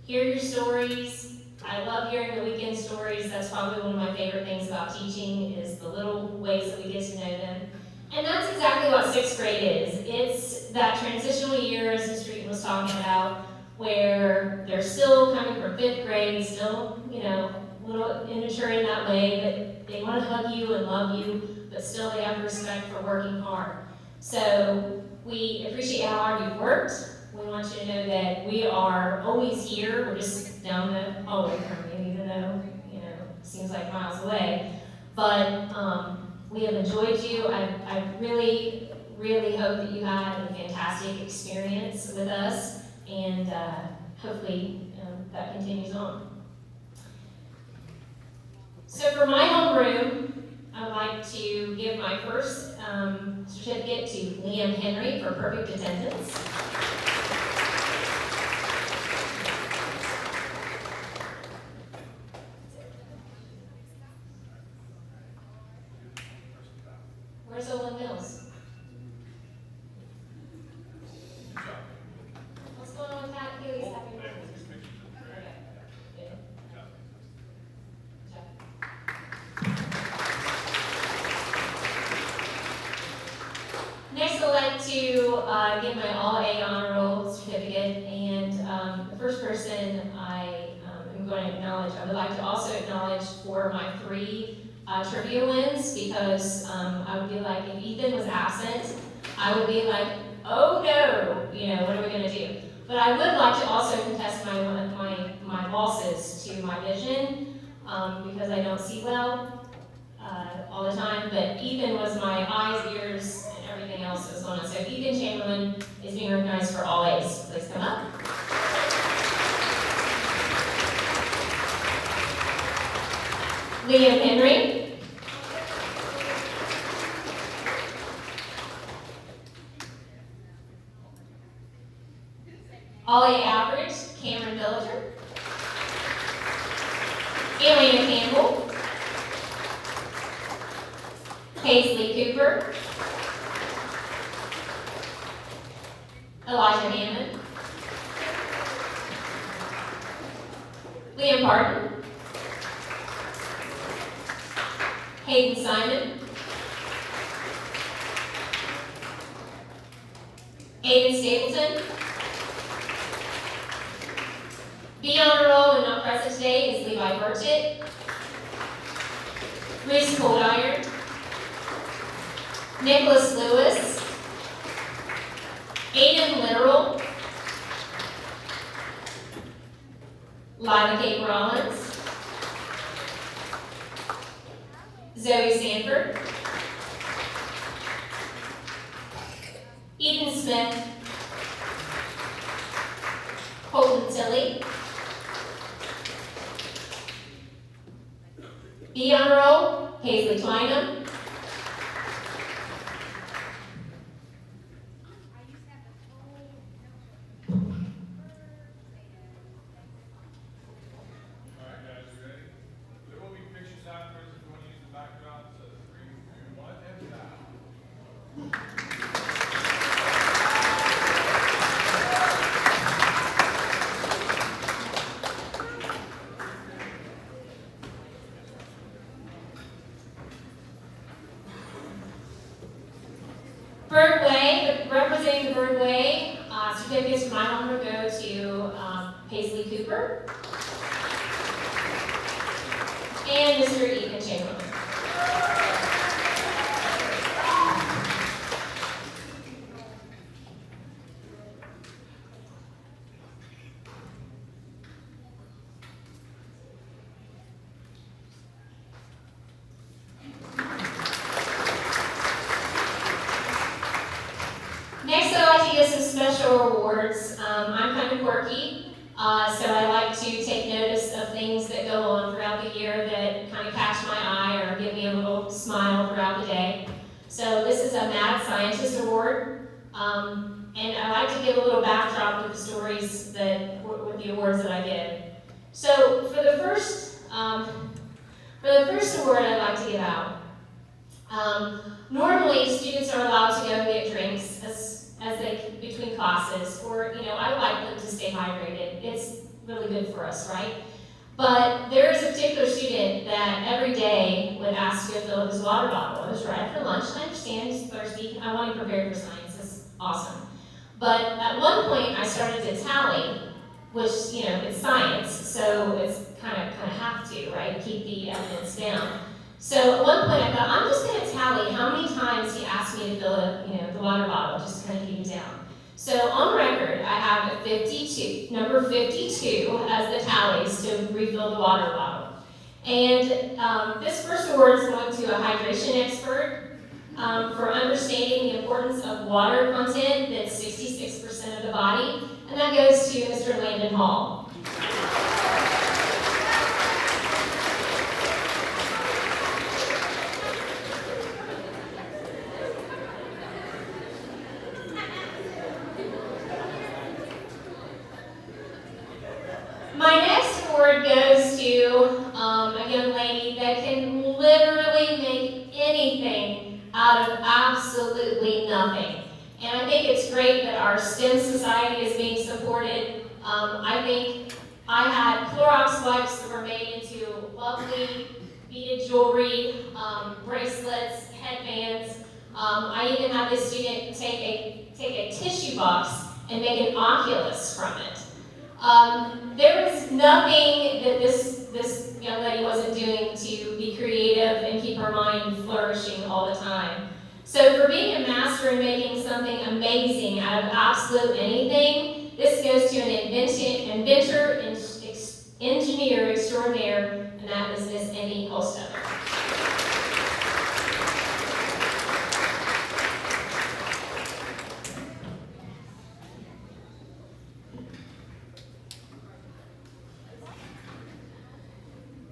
hear your stories. I love hearing the weekend stories. That's probably one of my favorite things about teaching is the little ways that we get to know them. And that's exactly what 6th grade is. It's that transitional year, as Mr. Eaton was talking about, where they're still coming from 5th grade, still, you know, a little immature in that way, but they want to hug you and love you, but still they have respect for working hard. So we appreciate how hard you've worked. We want you to know that we are always here. We're just down the hallway from you, even though, you know, it seems like miles away. But we have enjoyed you. I really, really hope that you had a fantastic experience with us, and hopefully that continues on. So for my homeroom, I'd like to give my first certificate to Liam Henry for perfect attendance. Where's Olin Mills? What's going on with Pat Healy's happy birthday? Okay. Good. Good job. Next, I'd like to give my all-A honor roll certificate, and the first person I am going to acknowledge, I would like to also acknowledge for my 3 trivia wins, because I would be like, if Ethan was absent, I would be like, oh no, you know, what are we going to do? But I would like to also contest my losses to my vision, because I don't see well all the time, but Ethan was my eyes, ears, and everything else that was going on. So Ethan Chamberlain is being recognized for all A's. Please come up. Liam Henry. All-A average, Cameron Villager. Elena Campbell. Paisley Cooper. Elijah Hammond. Liam Parton. Hayden Simon. Aiden Stapleton. The honor roll and not present today is Levi Burchett. Reese Coldiron. Nicholas Lewis. Aiden Literal. Lila Kate Rollins. Zoe Sanford. Eden Smith. Colton Tilley. The honor roll, Paisley Twynham. Representing the Bird Way, certificates from my homeroom go to Paisley Cooper and Mr. Ethan Chamberlain. Next, I'd like to give some special awards. I'm kind of quirky, so I like to take notice of things that go on throughout the year that kind of catch my eye or give me a little smile throughout the day. So this is a Mad Scientist Award, and I like to give a little backdrop with the stories with the awards that I give. So for the first award I'd like to give out, normally students are allowed to go get drinks as they between classes, or, I like them to stay hydrated. It's really good for us, right? But there is a particular student that every day would ask to go fill up his water bottle. It was right after lunch, and I understand he's thirsty. I want him prepared for science. It's awesome. But at one point, I started to tally, which, it's science, so it's kind of have to, right? Keep the evidence down. So at one point, I thought, I'm just going to tally how many times he asked me to fill up, the water bottle, just to kind of keep it down. So on record, I have 52, number 52 as the tallies to refill the water bottle. And this first award is going to a hydration expert for understanding the importance of water content that's 66% of the body, and that goes to Mr. Landon Hall. My next award goes to a young lady that can literally make anything out of absolutely nothing. And I think it's great that our STEM society is being supported. I think I had Clorox wipes that were made into lovely beaded jewelry, bracelets, headbands. I even had this student take a tissue box and make an Oculus from it. There was nothing that this young lady wasn't doing to be creative and keep her mind flourishing all the time. So for being a master in making something amazing out of absolute anything, this goes to an inventor, engineer extraordinaire, and that was Miss Amy Holstetter.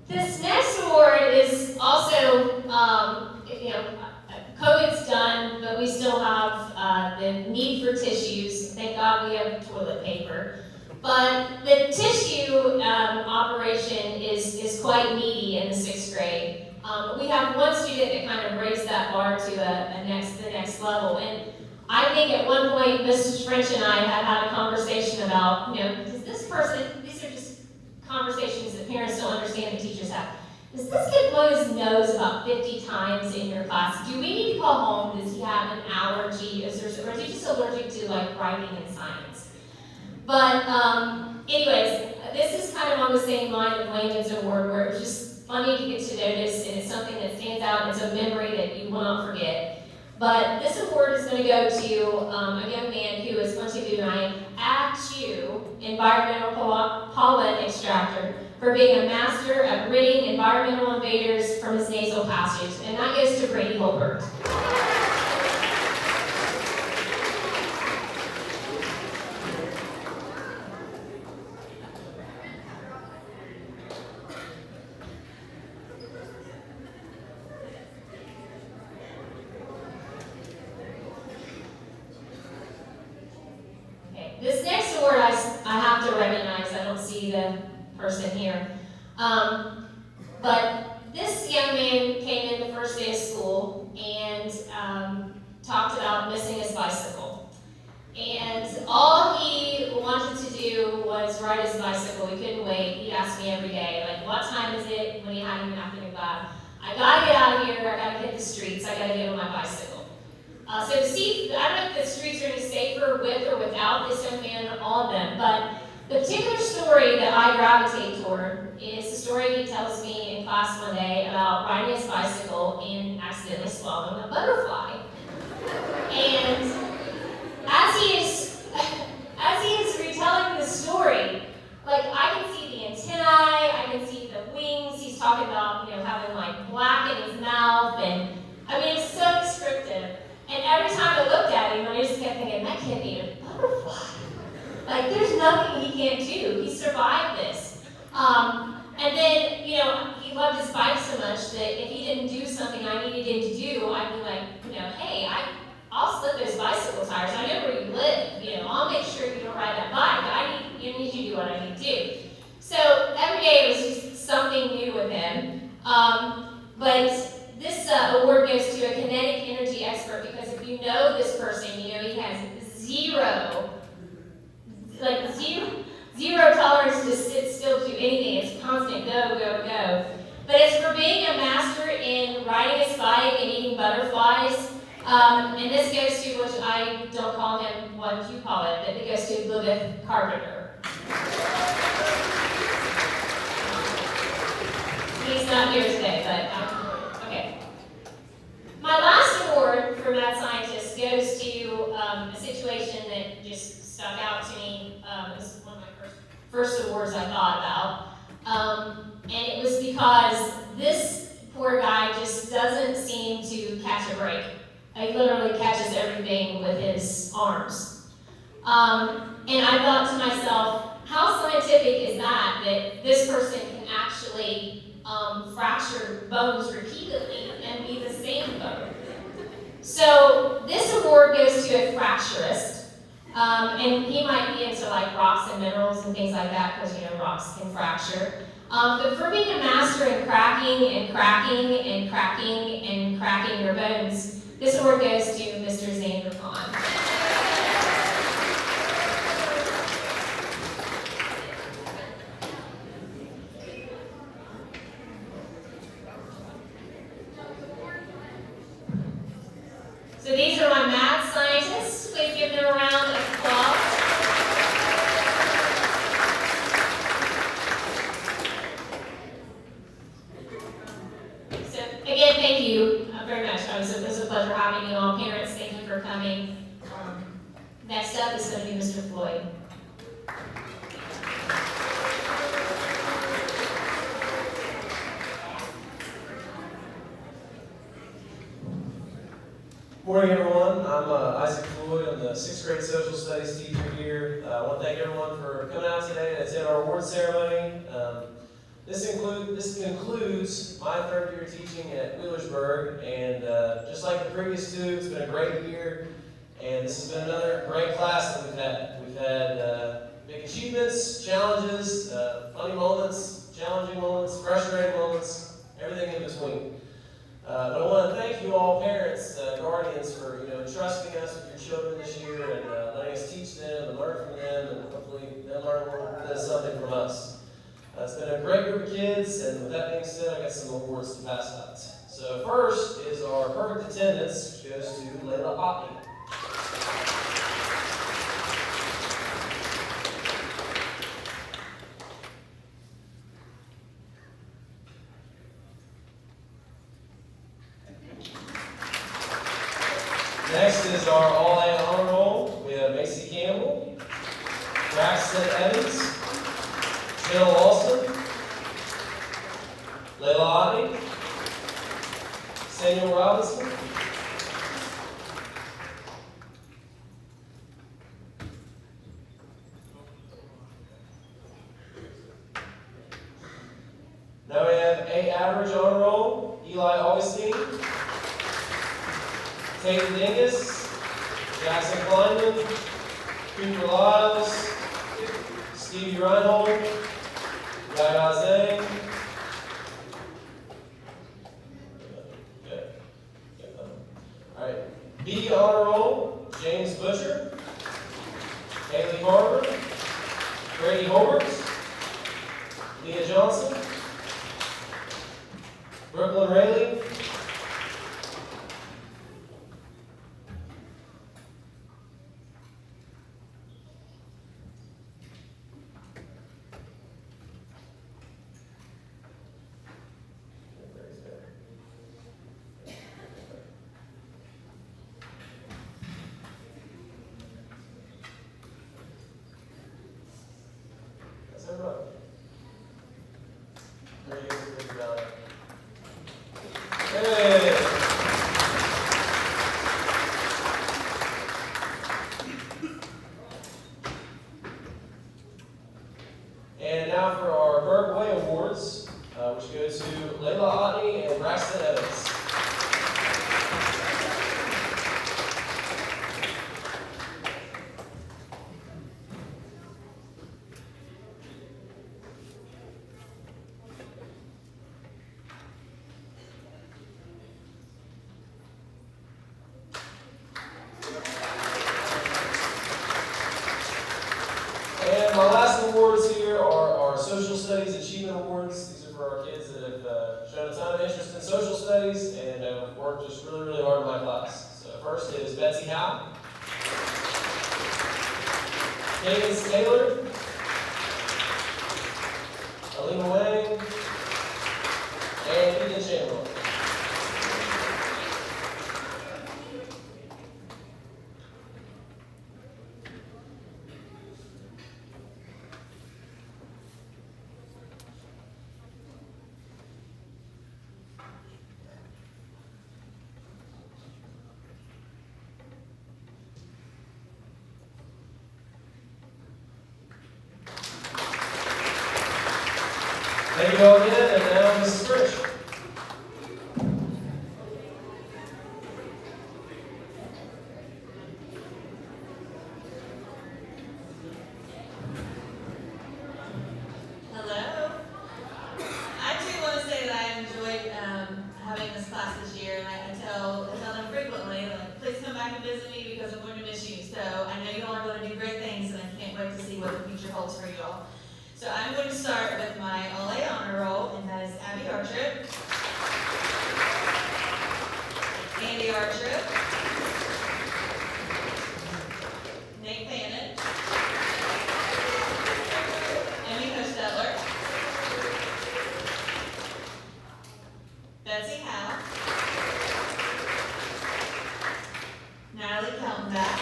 This next award is also, COVID's done, but we still have the need for tissues. Thank God we have toilet paper. But the tissue operation is quite needy in the 6th grade. We have one student that kind of raised that bar to the next level. And I think at one point, Mrs. French and I had a conversation about, does this person, these are just conversations that parents don't understand that teachers have. Does this kid blow his nose about 50 times in your class? Do we need to call home? Does he have an allergy? Or is he just allergic to writing and science? But anyways, this is kind of on the same line of Landon's award, where it was just funny to get to notice, and it's something that stands out, and it's a memory that you will not forget. But this award is going to go to a young man who is going to be my ACTU environmental pollen extractor for being a master at ridding environmental invaders from his nasal passage, and that goes to Brady Holbert. This next award I have to recognize. I don't see the person here. But this young man came in the first day of school and talked about missing his bicycle. And all he wanted to do was ride his bicycle. He couldn't wait. He'd ask me every day, what time is it, when he hadn't even after goodbye. I gotta get out of here. I gotta hit the streets. I gotta get on my bicycle. So to see, I don't know if the streets are any safer with or without this young man on them, but the particular story that I gravitate toward is the story he tells me in class one day about riding his bicycle and accidentally swallowing a butterfly. And as he is retelling the story, I can see the antennae, I can see the wings. He's talking about having black in his mouth, and it's so descriptive. And every time I looked at him, I just kept thinking, that can't be a butterfly. There's nothing he can't do. He survived this. And then, he loved his bike so much that if he didn't do something I needed him to do, I'd be hey, I'll slip those bicycle tires. I know where you live. I'll make sure you don't ride that bike. I need you to do what I need to do. So every day it was just something new with him. But this award goes to a kinetic energy expert, because if you know this person, he has zero anything. It's constant go, go, go. But it's for being a master in riding a spike and eating butterflies. And this goes to, which I don't call him what you call it, but it goes to Lilith Carpenter. He's not here today, but okay. My last award for Mad Scientist goes to a situation that just stuck out to me. It was one of my first awards I thought about. And it was because this poor guy just doesn't seem to catch a break. He literally catches everything with his arms. And I thought to myself, how scientific is that this person can actually fracture bones repeatedly and be the same bone? So this award goes to a fracturist. And he might be into like rocks and minerals and things like that, because rocks can fracture. But for being a master in cracking and cracking and cracking and cracking your bones, this award goes to Mr. Xander Kahn. So these are my mad scientists. Please give them a round of applause. So again, thank you very much. It was a pleasure having you all. Parents, thank you for coming. Next up is going to be Mr. Floyd. Morning, everyone. I'm Isaac Floyd. I'm the 6th grade social studies teacher here. I want to thank everyone for coming out today to attend our award ceremony. This concludes my 3rd year teaching at Wheelersburg, and just like the previous 2, it's been a great year, and this has been another great class that we've had. We've had big achievements, challenges, funny moments, challenging moments, frustrating moments, everything in between. But I want to thank you all, parents, guardians, for trusting us with your children this year and letting us teach them and learn from them, and hopefully they'll learn a little bit of something from us. It's been a great group of kids, and with that being said, I got some awards to pass out. So first is our perfect attendance, which goes to Layla Oppy. Next is our all-A honor roll. We have Macy Campbell, Braxton Evans, Jill Alston, Layla Oppy, Samuel Robinson, now we have A average honor roll, Eli Augustine, Tate Dingus, Jackson Kleinman, Cooper Lyles, Stevie Reinhold, Yaya Zhang. All right, B honor roll, James Butcher, Haley Barber, Brady Hobart, Leah Johnson, Brooklyn Rayleigh, And now for our Berg Way Awards, which goes to Layla Ottney and Braxton Evans. And my last awards here are our social studies studies and have worked just really, really hard in my class. So first is Betsy Howe, Cadence Taylor, Alina Wang, and Ethan Chamberlain. Thank you all again, and now Mrs. Rich. Hello. I too want to say that I enjoyed having this class this year, and I tell them frequently, like, please come back and visit me because I'm going to miss you. So I know you all are going to do great things, and I can't wait to see what the future holds for you all. So I'm going to start with my All-A honor roll, and that is Abby Artrip, Andy Artrip, Nate Bannon, Emmy Hostetler, Betsy Howe, Natalie Kellenbach,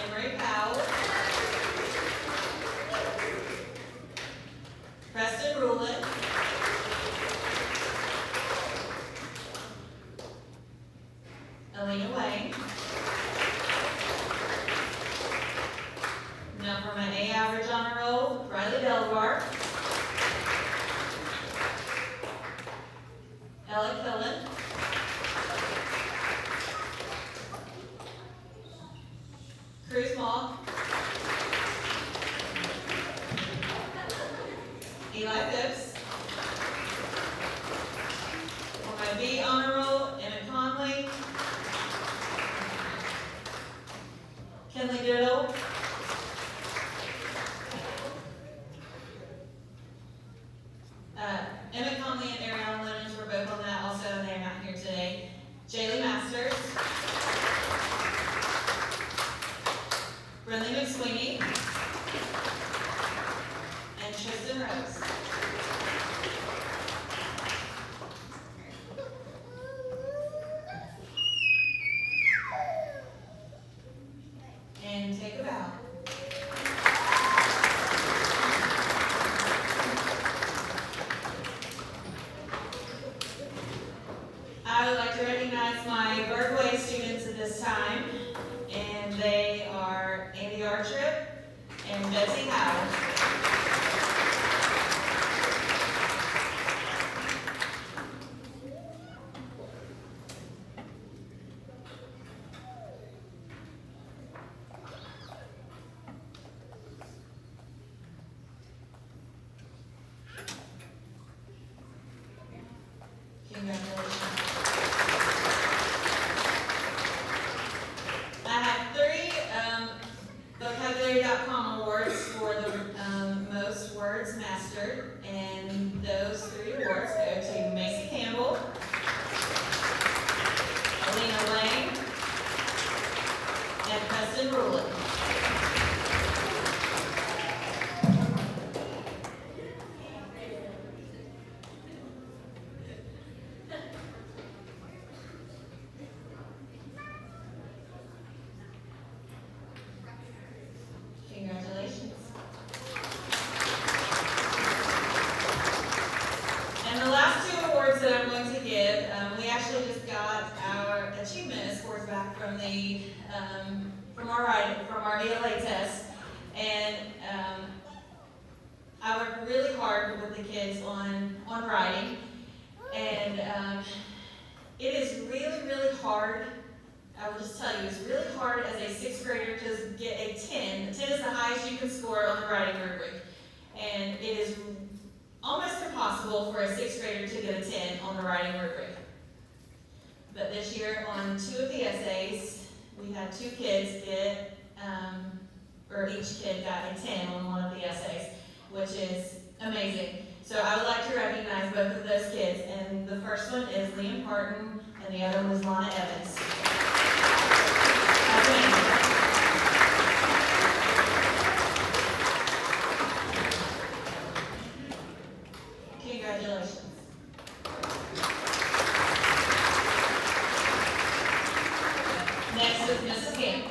Emery Powell, Preston Rulin, Alina Wang. Now for my A average honor roll, Riley Delvar, Ella Killen, Cruz Mock, Eli Phipps. For my B honor roll, Emmett Conley, Kinley Diddle, Emmett Conley and Ariana Lemons were both on that also, and they're not here today. Jaylee Masters, Brinley McSweeney, and Tristan Rose. And take a bow. I would like to recognize my Bergway students at this time, and they are Andy Artrip and Betsy Howe. Congratulations. I have 3 vocabulary.com awards for the most words mastered, and those 3 awards go to Macy Campbell, Alina Lane, and Preston Rulin. Congratulations. And the last 2 awards that I'm going to give, we actually just got our achievement scores back from the from our ELA test, and I worked really hard with the kids on writing, and it is really, really hard. I will just tell you, it's really hard as a 6th grader to get a 10. A 10 is the highest you can score on the writing rubric. And it is almost impossible for a 6th grader to get a 10 on the writing rubric. But this year, on 2 of the essays, we had 2 kids get, or each kid got a 10 on one of the essays, which is amazing. So I would like to recognize both of those kids, and the first one is Liam Parton, and the other one is Lana Evans. Congratulations. Next is Mrs. Camp.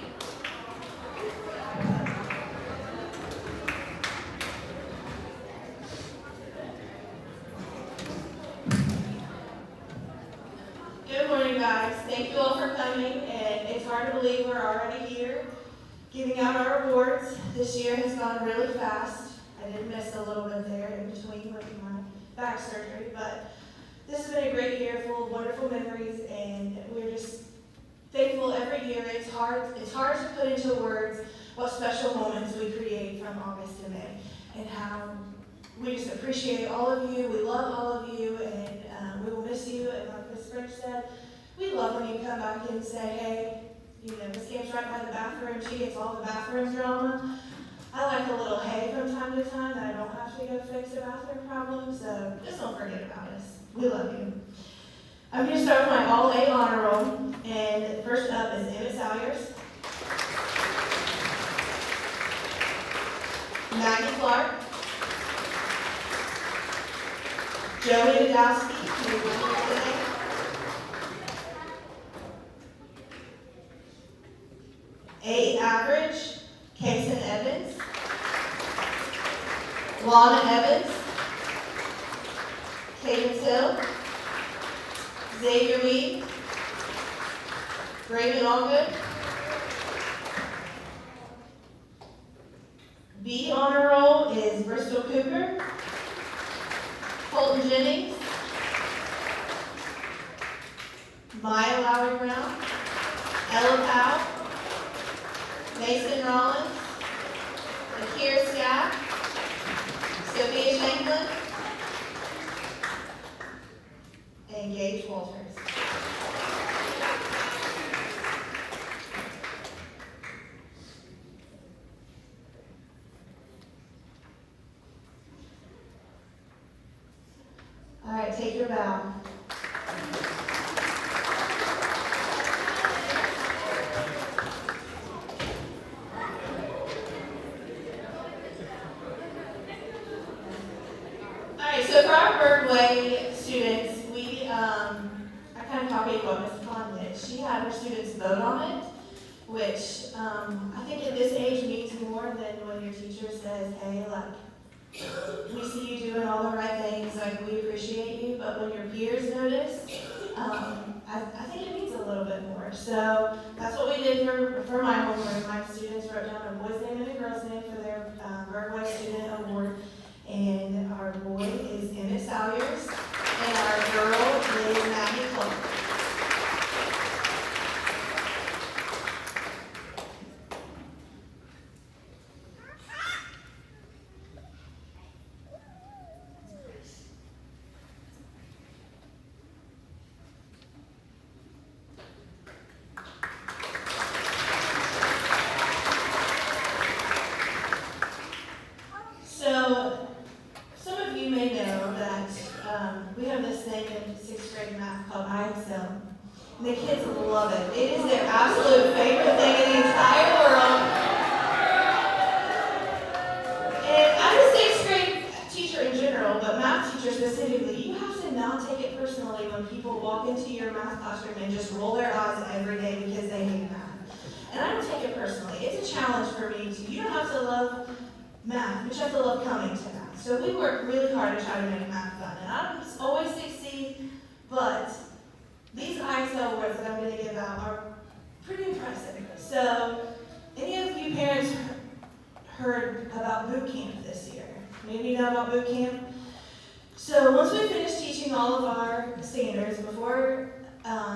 Good morning, guys. Thank you all for coming, and it's hard to believe we're already here giving out our awards. This year has gone really fast. I did miss a little bit there in between with my back surgery, but this has been a great year full of wonderful memories, and we're just thankful every year. It's hard to put into words what special moments we create from August to May, and how we just appreciate all of you. We love all of you, and we will miss you. And like Ms. French said, we love when you come back and say, hey, you know, Ms. Camp's right by the bathroom. She gets all the bathroom drama. I like a little hey from time to time that I don't have to go fix a bathroom problem, so just don't forget about us. We love you. I'm going to start with my All-A honor roll, and first up is Emmett Salyers, Maggie Clark, Joey Nadowski, who's not here today, A average, Kason Evans, Lana Evans, Cadence Hill, Xavier Weed, Raymond Allgood, B honor roll is Bristol Cooper, Colton Jennings, Maya Lowry Brown, Ella Powell, Mason Rollins, Akira Scott, Sophia Shanklin, and Gage Walters. All right, take your bow. All right, so for our Birdway students, I kind of copied what Ms. Pond did. She had her students vote on it, which I think at this age means more than when your teacher says, hey, like, we see you doing all the right things, like, we appreciate you, but when your peers notice, I think it means a little bit more. So that's what we did for my homework. My students wrote down a boy's name and a girl's name for their Birdway Student Award. And our boy is Emmett Salyers, and our girl is Maggie Clark. So, some of you may know that we have this thing in 6th grade math called IXL. And the kids love it. It is their absolute favorite thing in the entire world. And I'm a 6th grade teacher in general, but math teacher specifically, you have to not take it personally when people walk into your math classroom and just roll their eyes every day because they hate math. And I don't take it personally. It's a challenge for me too. You don't have to love math, but you have to love coming to math. So we work really hard to try to make math fun. And I don't always succeed, but these IXL awards that I'm going to give out are pretty impressive. So, any of you parents heard about boot camp this year? Maybe you know about boot camp? So, once we finish teaching all of our standards, before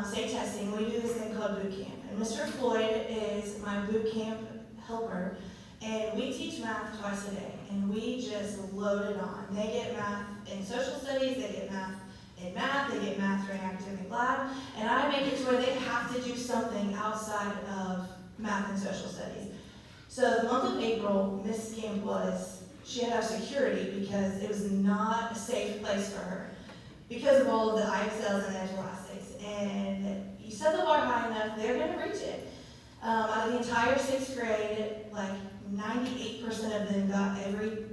state testing, we do this thing called boot camp. And Mr. Floyd is my boot camp helper. And we teach math twice a day, and we just load it on. They get math in social studies, they get math in math, they get math during academic lab, and I make it to where they have to do something outside of math and social studies. So the month of April, Miss Camp was she had to have security because it was not a safe place for her because of all of the IXLs and edge elastics. And you set the bar high enough, they're going to reach it. Out of the entire 6th grade, like 98% of them got every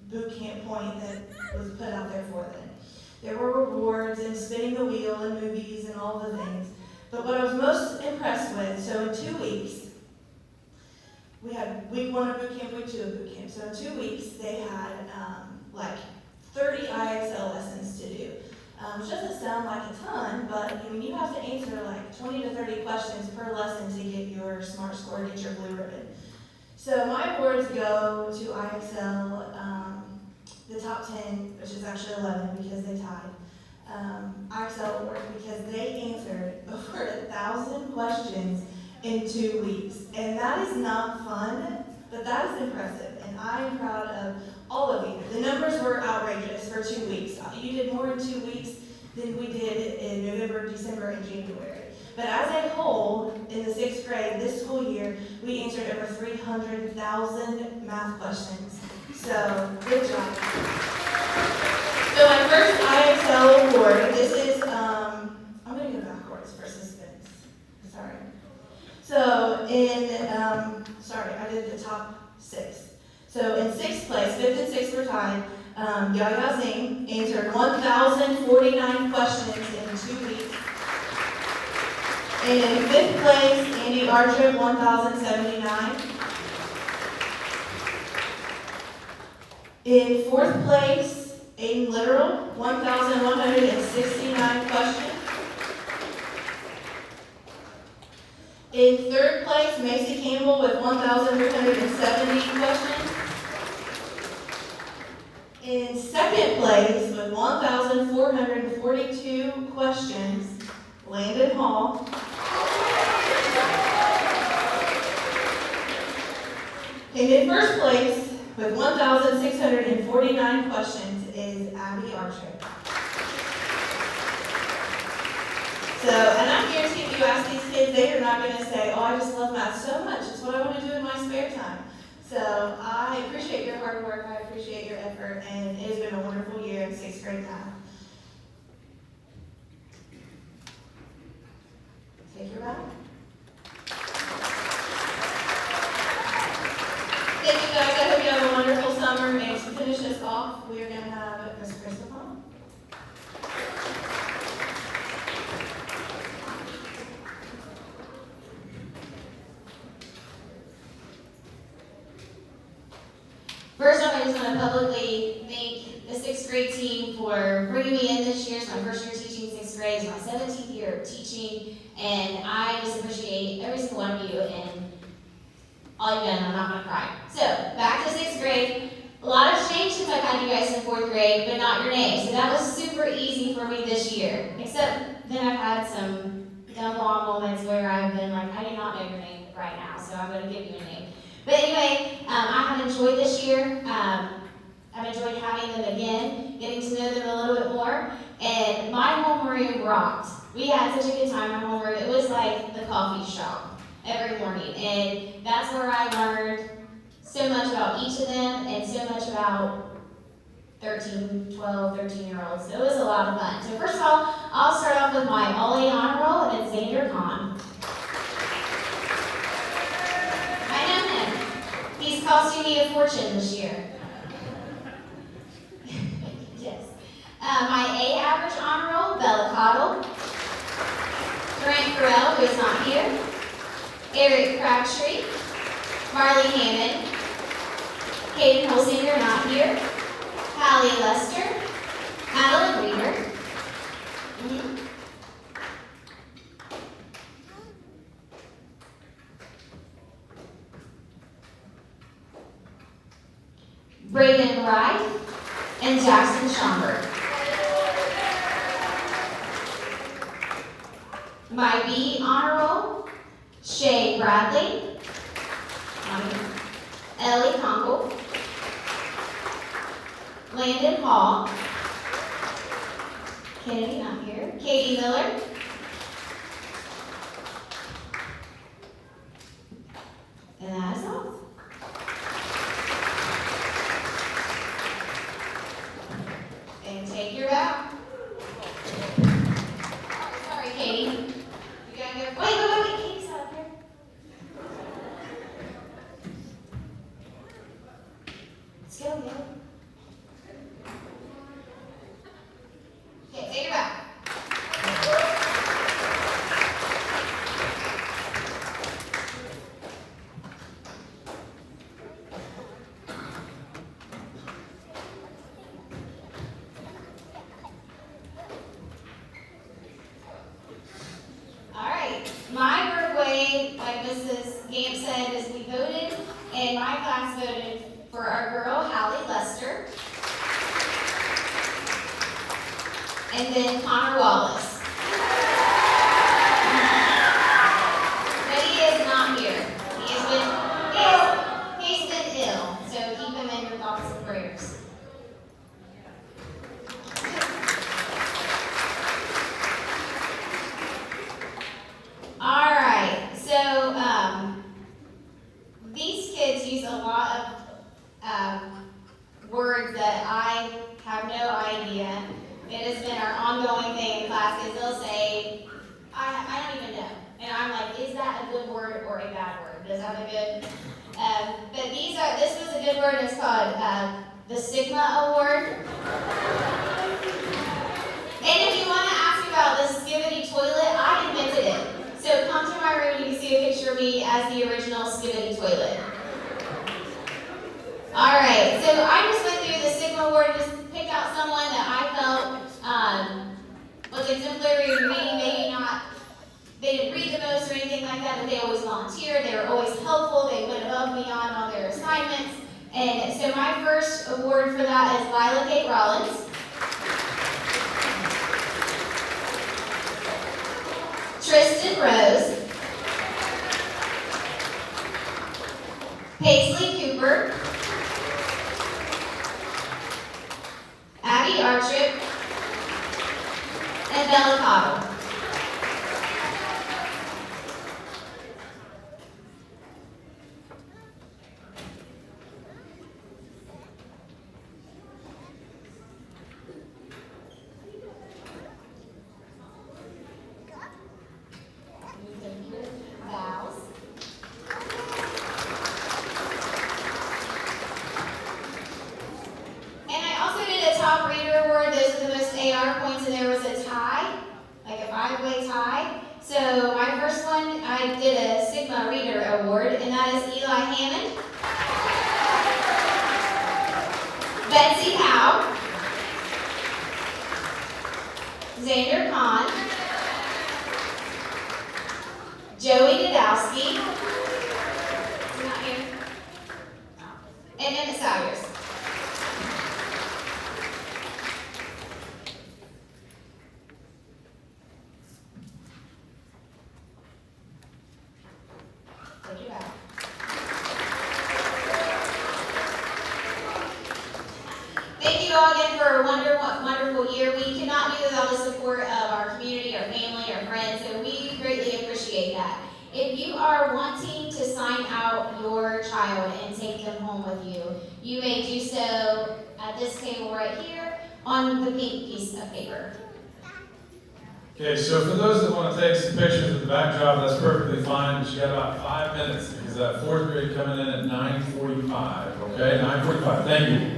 boot camp point that was put out there for them. There were rewards and spinning the wheel and movies and all the things. But what I was most impressed with, so in 2 weeks, we had week 1 of boot camp, week 2 of boot camp. So in 2 weeks, they had like 30 IXL lessons to do. Which doesn't sound like a ton, but I mean, you have to answer like 20 to 30 questions per lesson to get your SMART score, get your blue ribbon. So my awards go to IXL, the top 10, which is actually 11 because they tied. IXL award because they answered over 1,000 questions in 2 weeks. And that is not fun, but that is impressive. And I am proud of all of you. The numbers were outrageous for 2 weeks. You did more in 2 weeks than we did in November, December, and January. But as a whole, in the 6th grade, this school year, we answered over 300,000 math questions. So, good job. So my first IXL award, this is, I'm gonna go backwards for suspense. Sorry. So in, I did the top 6. So in 6th place, 5th and 6th were tied. Yaya Zing answered 1,049 questions in 2 weeks. And in 5th place, Andy Archer, 1,079. In 4th place, Aiden Literal, 1,169 questions. In 3rd place, Macy Campbell with 1,370 questions. In 2nd place, with 1,442 questions, Landon Hall. And in 1st place, with 1,649 questions, is Abby Archer. So, and I guarantee if you ask these kids, they are not going to say, oh, I just love math so much. It's what I want to do in my spare time. So I appreciate your hard work. I appreciate your effort. And it has been a wonderful year in 6th grade math. Take your bow. Thank you guys. I hope you have a wonderful summer. And to finish us off, we are going to have Miss Christopher. First off, I just want to publicly thank the 6th grade team for bringing me in this year. It's my first year teaching 6th grade. It's my 17th year of teaching, and I just appreciate every single one of you and all you've done. I'm not going to cry. So, back to 6th grade. A lot has changed since I've had you guys in 4th grade, but not your name. So that was super easy for me this year. Except then I've had some dumb long moments where I've been like, I do not know your name right now, so I'm going to give you a name. But anyway, I have enjoyed this year. I've enjoyed having them again, getting to know them a little bit more. And my homeroom rocked. We had such a good time in my homeroom. It was like the coffee shop every morning. And that's where I learned so much about each of them and so much about 13-year-olds. So it was a lot of fun. So first of all, I'll start off with my All-A honor roll, and it's Xander Kahn. He's costing me a fortune this year. Yes. My A average honor roll, Bella Cottle. Grant Burrell, who is not here. Eric Crabtree. Marley Hammond. Hayden Holsinger, not here. Hallie Lester. Madeline Reader. Braden Wright and Jackson Schomburg. My B honor roll, Shay Bradley, Ellie Conkle, Landon Hall, Kennedy not here, Katie Miller, and that is all. we said is we voted, and my class voted for our girl, Hallie Lester. And then Connor Wallace. But he is not here. He's been ill, so keep him in your thoughts and prayers. All right, so these kids use a lot of words that I have no idea. It has been our ongoing thing in class because they'll say, I don't even know. And I'm like, is that a good word or a bad word? Does that a good? But this was a good word. It's called the Sigma Award. And if you want to ask about the Skibidi toilet, I invented it. So come to my room and you can see a picture of me as the original Skibidi toilet. All right, so I just went through the Sigma Award, just picked out someone that I felt was exemplary, maybe not, they didn't read the most or anything like that, but they always volunteered, they were always helpful, they went above and beyond on their assignments. And so my first award for that is Lila Kate Rollins. Tristan Rose. Paisley Cooper. Abby Archip, and Bella Cottle. Vows. And I also did a top reader award. Those are the most AR points, and there was a tie, like a 5-way tie. So my first one, I did a Sigma Reader Award, and that is Eli Hammond, Betsy Howe, Xander Kahn, Joey Nadowski, is he not here? And Emmett Sawyers. Take it out. Thank you all again for a wonderful year. We cannot do without the support of our community, our family, our friends, so we greatly appreciate that. If you are wanting to sign out your child and take them home with you, you may do so at this table right here on the pink piece of paper. Okay, so for those that want to take some pictures of the backdrop, that's perfectly fine, but you got about 5 minutes, because that 4th grade coming in at 9:45, okay? 9:45, thank you.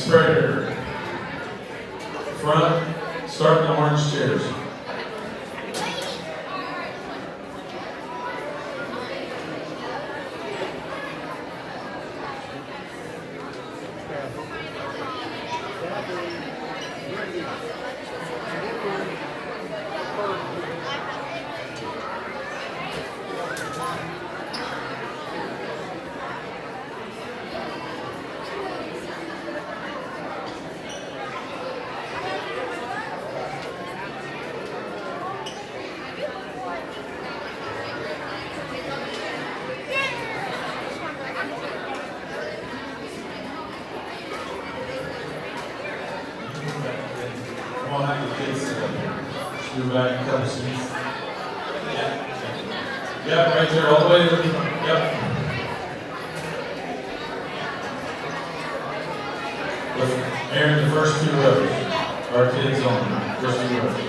sixth grader. Front, start in the orange chairs. Come on, have the kids sit up here. Just move back a couple seats. Yeah, right there, all the way to the front. Yep. Aaron, the first 2 rows. Our kids on first 2 rows.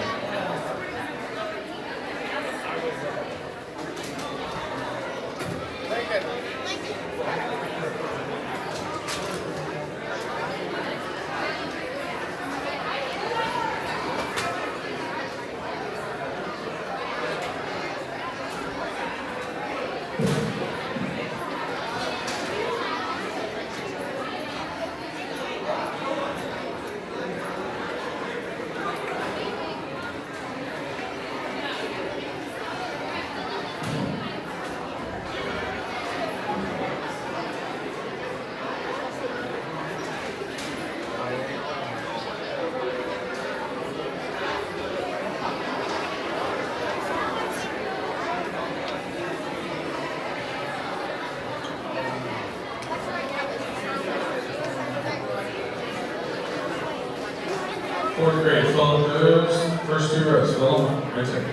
Fourth grade, follow those first 2 rows. Follow them, right there.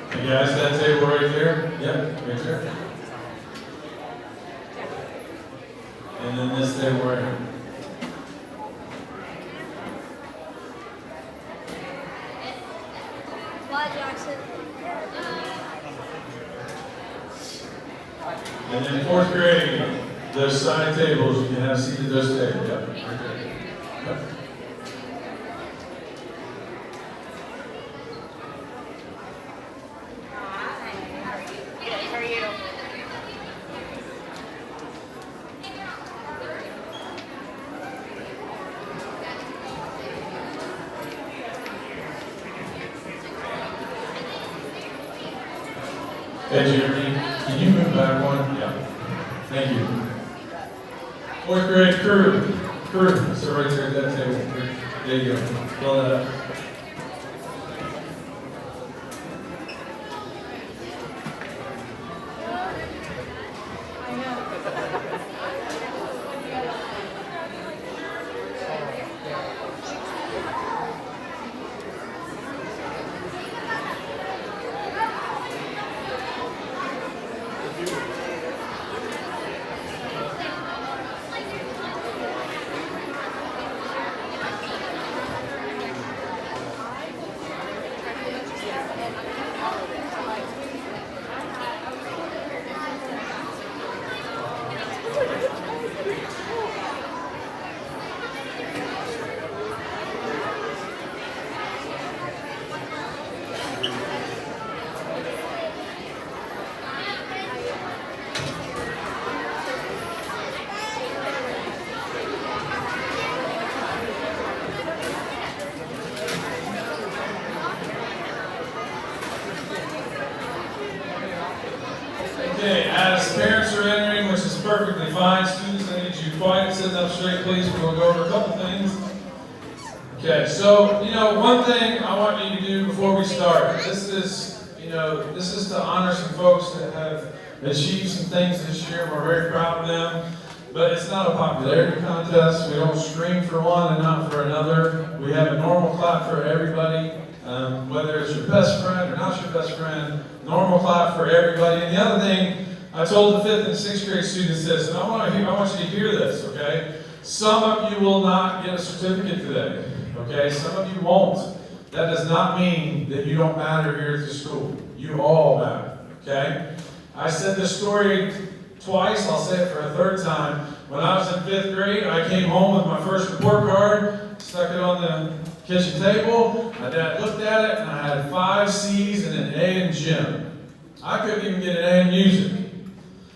You guys, that table right there? Yep, right there. And then this table right here. And then fourth grade, those side tables, you can have seated those tables. Yep, right there. Yep. Hey Jeremy, can you move back one? Yeah. Thank you. Fourth grade crew, sit right there at that table. There you go. Fill that up. Okay, as parents are entering, which is perfectly fine, students, I need you quiet, sitting up straight, please. We're going to go over a couple things. Okay, so, one thing I want you to do before we start, this is to honor some folks that have achieved some things this year. We're very proud of them. But it's not a popularity contest. We don't scream for one and not for another. We have a normal clap for everybody, whether it's your best friend or not your best friend. Normal clap for everybody. And the other thing, I told the 5th and 6th grade students this, and I want you to hear this, okay? Some of you will not get a certificate today, okay? Some of you won't. That does not mean that you don't matter here at the school. You all matter, okay? I said this story twice, I'll say it for a third time. When I was in 5th grade, I came home with my first report card, stuck it on the kitchen table. My dad looked at it, and I had 5 C's and an A in gym. I couldn't even get an A in music.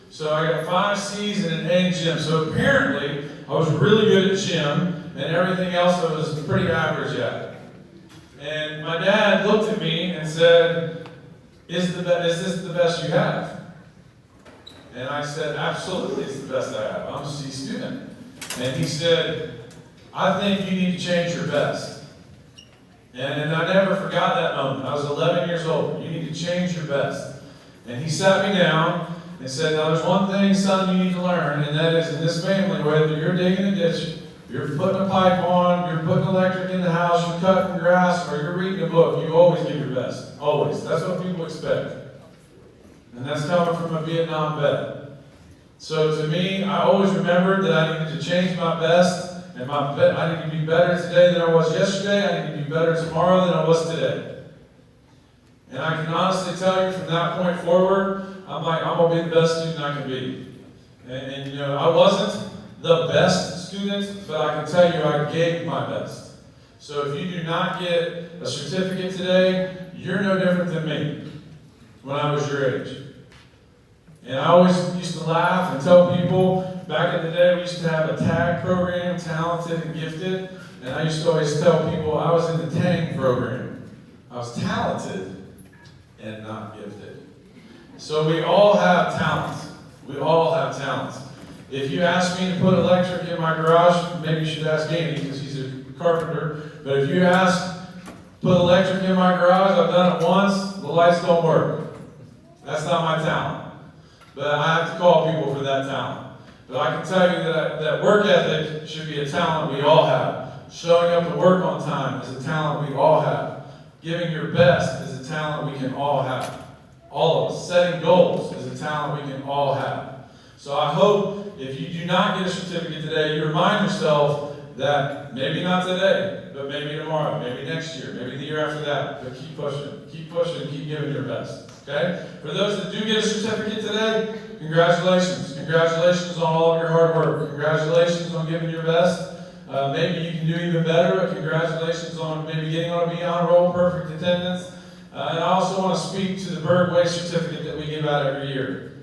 So I got 5 C's and an A in gym. So apparently, I was really good at gym, and everything else I was pretty average at. And my dad looked at me and said, is this the best you have? And I said, absolutely, it's the best I have. I'm a C student. And he said, I think you need to change your best. And I never forgot that moment. I was 11 years old. You need to change your best. And he sat me down and said, now there's one thing, son, you need to learn, and that is in this family, whether you're digging a ditch, you're putting a pipe on, you're putting electric in the house, you're cutting grass, or you're reading a book, you always give your best. Always. That's what people expect. And that's coming from a Vietnam vet. So to me, I always remembered that I needed to change my best, and I need to be better today than I was yesterday. I need to be better tomorrow than I was today. And I can honestly tell you from that point forward, I'm going to be the best student I can be. And you know, I wasn't the best student, but I can tell you I gave my best. So if you do not get a certificate today, you're no different than me when I was your age. And I always used to laugh and tell people, back in the day we used to have a tag program, talented and gifted, and I used to always tell people I was in the TANG program. I was talented and not gifted. So we all have talents. We all have talents. If you ask me to put electric in my garage, maybe you should ask Andy because he's a carpenter, but if you ask put electric in my garage, I've done it once, the lights don't work. That's not my talent. But I have to call people for that talent. But I can tell you that work ethic should be a talent we all have. Showing up to work on time is a talent we all have. Giving your best is a talent we can all have. All of us. Setting goals is a talent we can all have. So I hope if you do not get a certificate today, you remind yourself that maybe not today, but maybe tomorrow, maybe next year, maybe the year after that, but keep pushing, keep giving your best. Okay? For those that do get a certificate today, congratulations. Congratulations on all of your hard work. Congratulations on giving your best. Maybe you can do even better, but congratulations on maybe getting on a Beyond Roll, perfect attendance. And I also want to speak to the Berg Way certificate that we give out every year.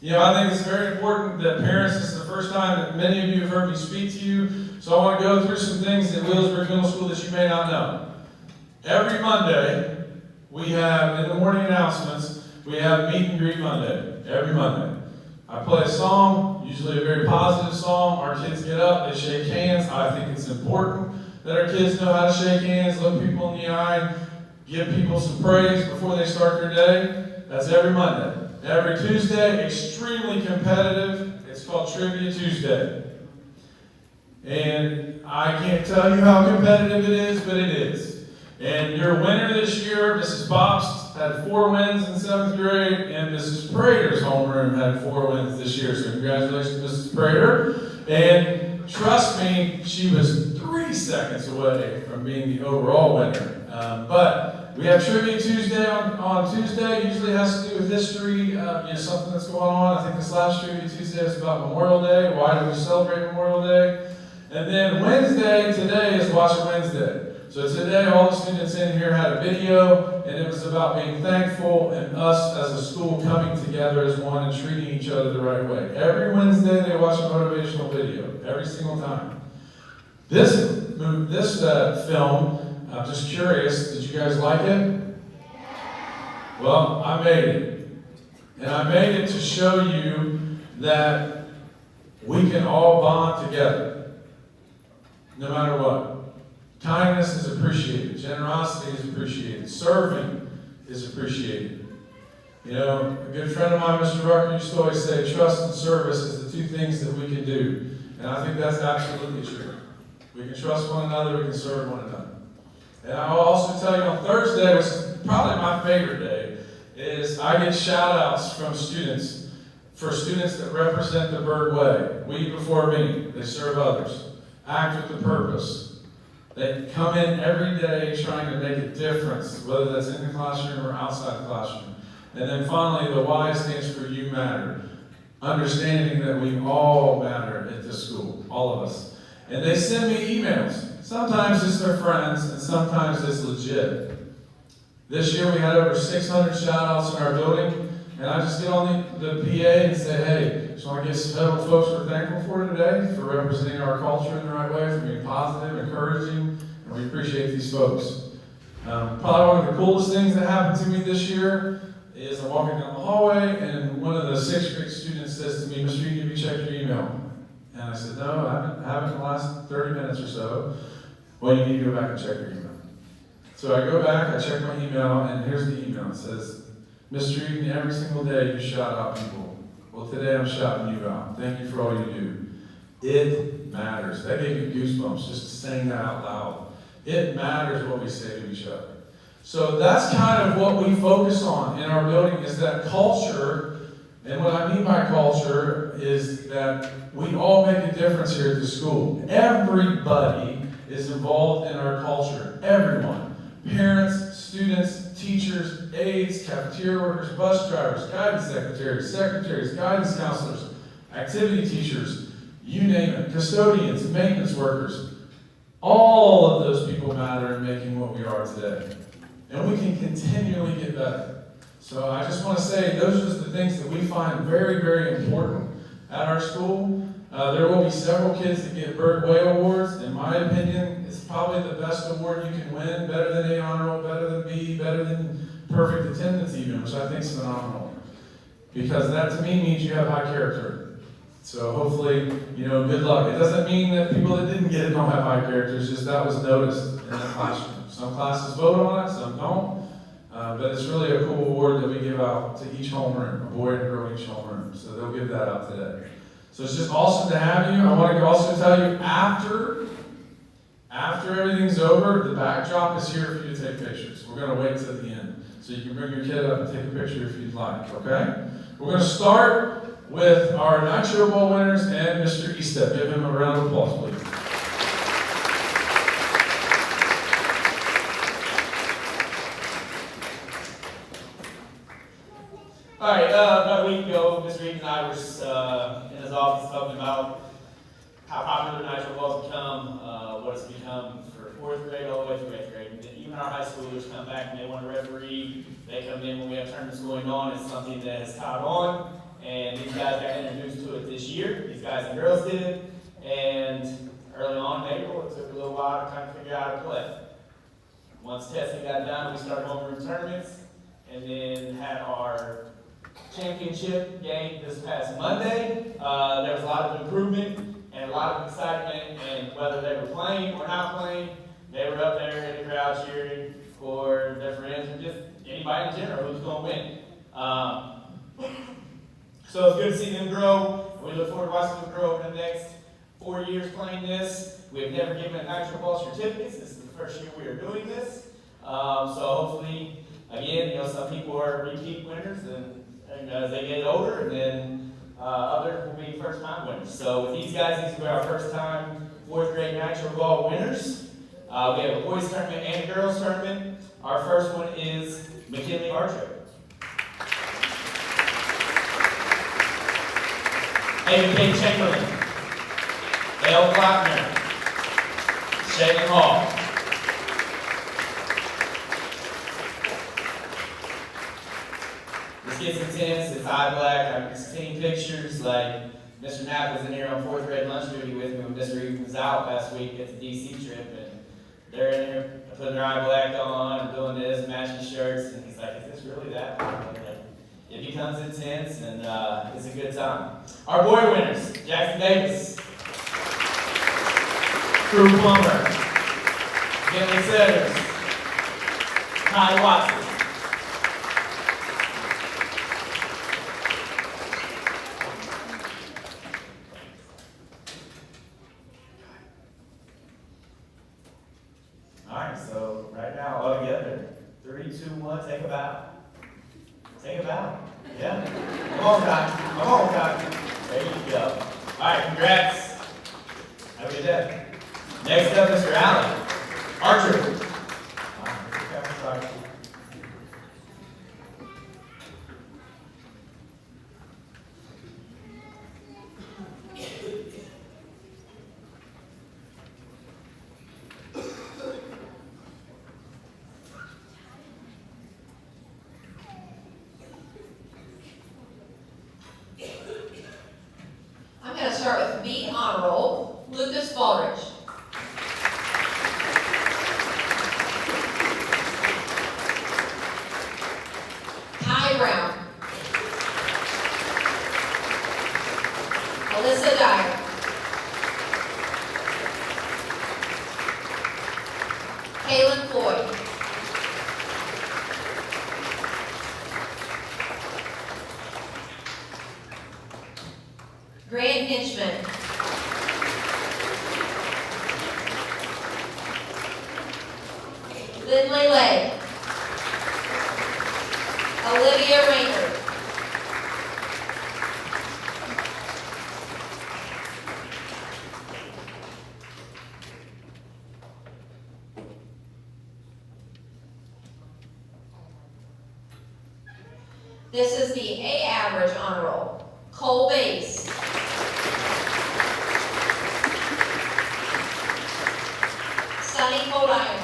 You know, I think it's very important that parents, this is the first time that many of you have heard me speak to you, so I want to go through some things at Williamsburg Middle School that you may not know. Every Monday, we have, in the morning announcements, we have Meet and Greet Monday, every Monday. I play a song, usually a very positive song. Our kids get up, they shake hands. I think it's important that our kids know how to shake hands, look people in the eye, give people some praise before they start their day. That's every Monday. Every Tuesday, extremely competitive. It's called Trivia Tuesday. And I can't tell you how competitive it is, but it is. And your winner this year, Mrs. Bobst, had 4 wins in 7th grade, and Mrs. Prater's homeroom had 4 wins this year. So congratulations, Mrs. Prater. And trust me, she was 3 seconds away from being the overall winner. But we have Trivia Tuesday on Tuesday. Usually has to do with history, something that's going on. I think this last Trivia Tuesday was about Memorial Day. Why do we celebrate Memorial Day? And then Wednesday, today is Watch It Wednesday. So today, all the students in here had a video, and it was about being thankful and us as a school coming together as one and treating each other the right way. Every Wednesday, they watch a motivational video, every single time. This film, I'm just curious, did you guys like it? Well, I made it. And I made it to show you that we can all bond together, no matter what. Kindness is appreciated. Generosity is appreciated. Serving is appreciated. You know, a good friend of mine, Mr. Rucker, used to always say, trust and service is the two things that we can do. And I think that's absolutely true. We can trust one another, we can serve one another. And I'll also tell you on Thursday, which is probably my favorite day, is I get shout outs from students, for students that represent the Berg Way. We before me, they serve others. Act with a purpose. They come in every day trying to make a difference, whether that's in the classroom or outside the classroom. And then finally, the Y stands for You Matter. Understanding that we all matter at this school, all of us. And they send me emails. Sometimes it's their friends, and sometimes it's legit. This year we had over 600 shout-outs in our building, and I just get on the PA and say, hey, just want to give several folks we're thankful for today, for representing our culture in the right way, for being positive, encouraging, and we appreciate these folks. Probably one of the coolest things that happened to me this year is I'm walking down the hallway, and one of the 6th grade students says to me, Mr. Eaton, have you checked your email? And I said, no, I haven't in the last 30 minutes or so. Well, you need to go back and check your email. So I go back, I check my email, and here's the email. It says, Mr. Eaton, every single day you shout out people. Well, today I'm shouting you out. Thank you for all you do. It matters. That gave me goosebumps just saying that out loud. It matters what we say to each other. So that's kind of what we focus on in our building, is that culture. And what I mean by culture is that we all make a difference here at the school. Everybody is involved in our culture. Everyone. Parents, students, teachers, aides, cafeteria workers, bus drivers, guidance secretaries, guidance counselors, activity teachers, you name it, custodians, maintenance workers. All of those people matter in making what we are today. And we can continually get better. So I just want to say those are just the things that we find very, very important at our school. There will be several kids that get Berg Way Awards. In my opinion, it's probably the best award you can win, better than A honor roll, better than B, better than perfect attendance even, which I think is phenomenal. Because that to me means you have high character. So hopefully, good luck. It doesn't mean that people that didn't get it don't have high character, it's just that was noticed in the classroom. Some classes vote on it, some don't. But it's really a cool award that we give out to each homeroom, a boy and girl each homeroom. So they'll give that out today. So it's just awesome to have you. I want to also tell you, after everything's over, the backdrop is here for you to take pictures. We're going to wait till the end. So you can bring your kid up and take a picture if you'd like, okay? We're going to start with our Nitro Bowl winners and Mr. Estep. Give him a round of applause, please. All right, about a week ago, Mr. Eaton and I were in his office talking about how popular Nitro Ball's become, what it's become for 4th grade all the way through 8th grade. And even our high schoolers come back and they want to referee. They come in when we have tournaments going on. It's something that has caught on, and these guys got introduced to it this year. These guys and girls did, and early on in April, it took a little while to kind of figure out how to play. Once testing got done, we started homeroom tournaments, and then had our championship game this past Monday. There was a lot of improvement and a lot of excitement, and whether they were playing or not playing, they were up there in the crowd cheering for their friends or just anybody in general who's going to win. So it's good to see them grow. We look forward to watching them grow over the next 4 years playing this. We have never given a Nitro Ball certificates. This is the first year we are doing this. So hopefully, again, some people are repeat winners, and as they get older, and then others will be first-time winners. So with these guys, these will be our first-time 4th grade Nitro Ball winners. We have a boys tournament and a girls tournament. Our first one is McKinley Archer. Ava Kate Chamberlain, Elle Glockner, Shaylin Hall. This gets intense, it's eye black, I've seen pictures, like Mr. Knapp was in here on 4th grade lunch duty with me when Mr. Eaton was out last week at the DC trip, and they're in here putting their eye black on and doing this, matching shirts, and he's like, is this really that? It becomes intense, and it's a good time. Our boy winners, Jackson Davis, Drew Plummer, Bentley Setters, Ty Watson. Hang about. Yeah. Come on, Kai. Come on, Kai. There you go. All right, congrats. Have a good day. Next up, Mr. Allen. Archer. Okay, sorry. I'm going to start with B honor roll, Lucas Baldridge. Ty Brown. Alyssa Dyer. Kaylin Floyd. Grant Hinchman. Lindley Lay. Olivia Rayner. This is the A average honor roll. Cole Bass. Sunny Cold Island.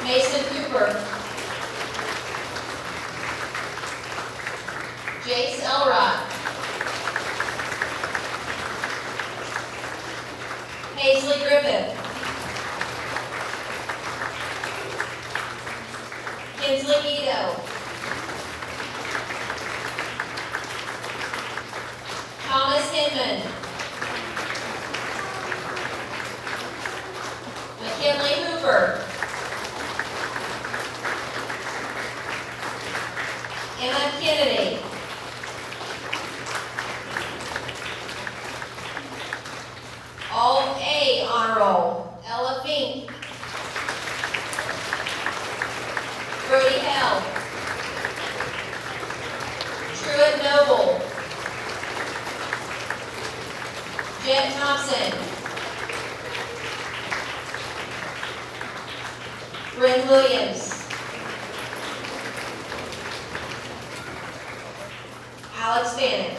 Mason Cooper. Jace Elrod. Paisley Griffith. Kinsley Guido. Thomas Hinman. McKinley Hooper. Emma Kennedy. All A honor roll. Ella Fink. Brody Hell. Truett Noble. Jet Thompson. Bryn Williams. Alex Bannon.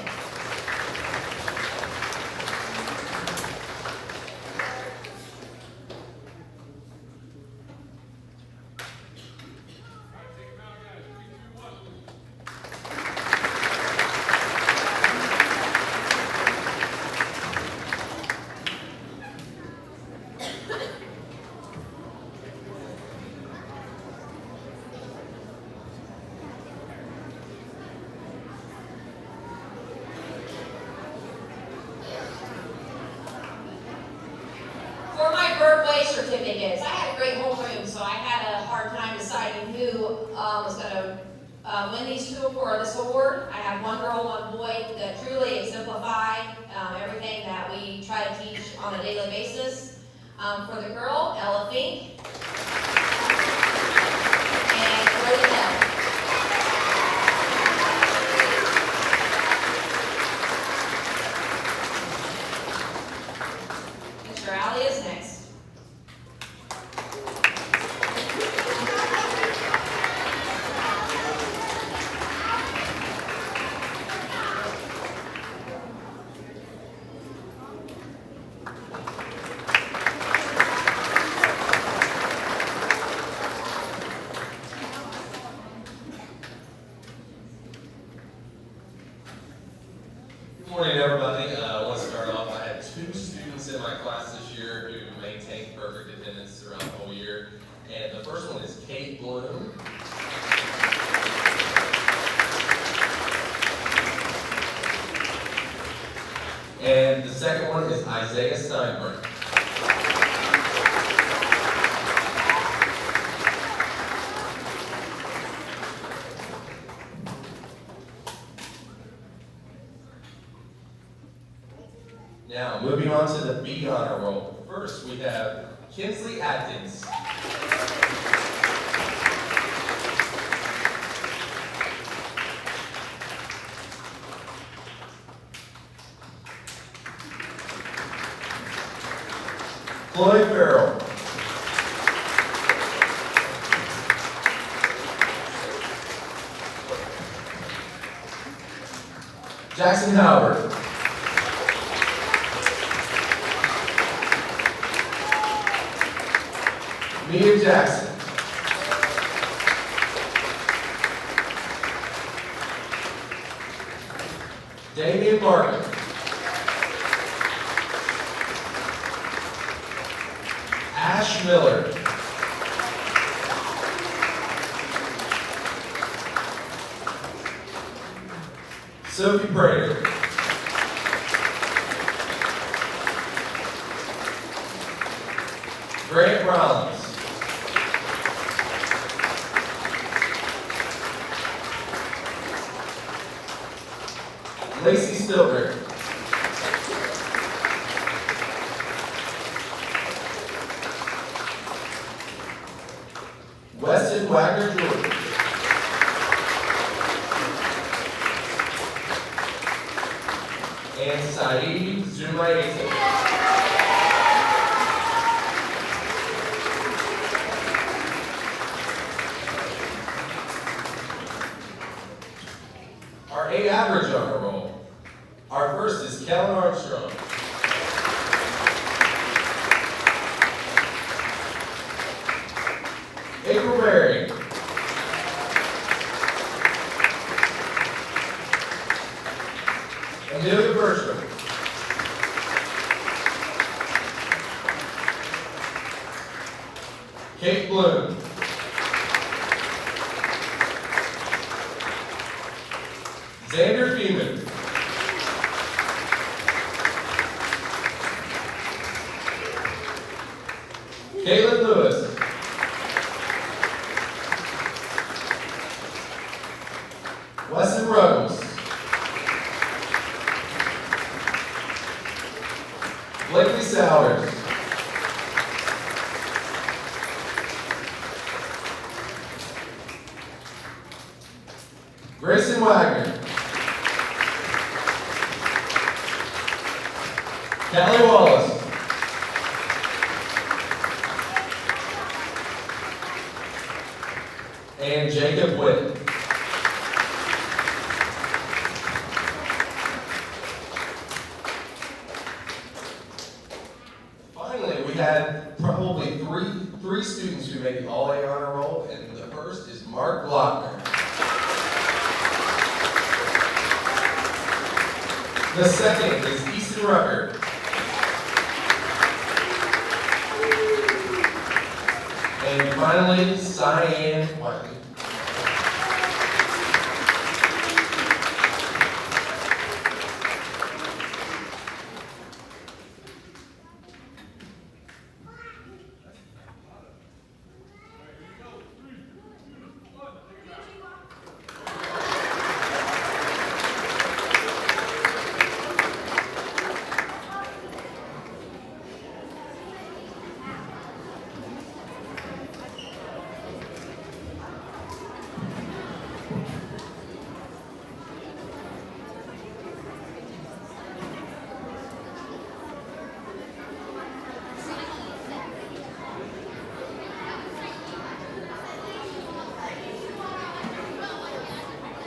For my birthday certificates, I had a great homeroom, so I had a hard time deciding who was going to win these two for this award. I have one girl, one boy that truly exemplify everything that we try to teach on a daily basis. For the girl, Ella Fink and Brody Hell. Mr. Alley is next. Good morning, everybody. I want to start off. I had 2 students in my class this year who maintained perfect attendance throughout the whole year. And the first one is Kate Bloom. And the second one is Isaiah Steinberg. Now, moving on to the B honor roll. First, we have Kinsley Atkins. Chloe Farrell. Jackson Howard. Mia Jackson. Damian Martin. Ash Miller. Sophie Prater. Grant Rollins. Lacey Stilberg. Weston Wagner Jordan. And Saeed Zumaita. Our A average honor roll. Our first is Kellen Armstrong. April Berry. Amelia Bertram. Kate Bloom. Xander Beeman. Caitlin Lewis. Weston Ruggles. Blakely Sowers. Grayson Wagner. Callie Wallace. And Jacob Witt. Finally, we had probably three students who made the All-A honor roll, and the first is Mark Glockner. The second is Easton Rucker. And finally, Cyan Whiteley.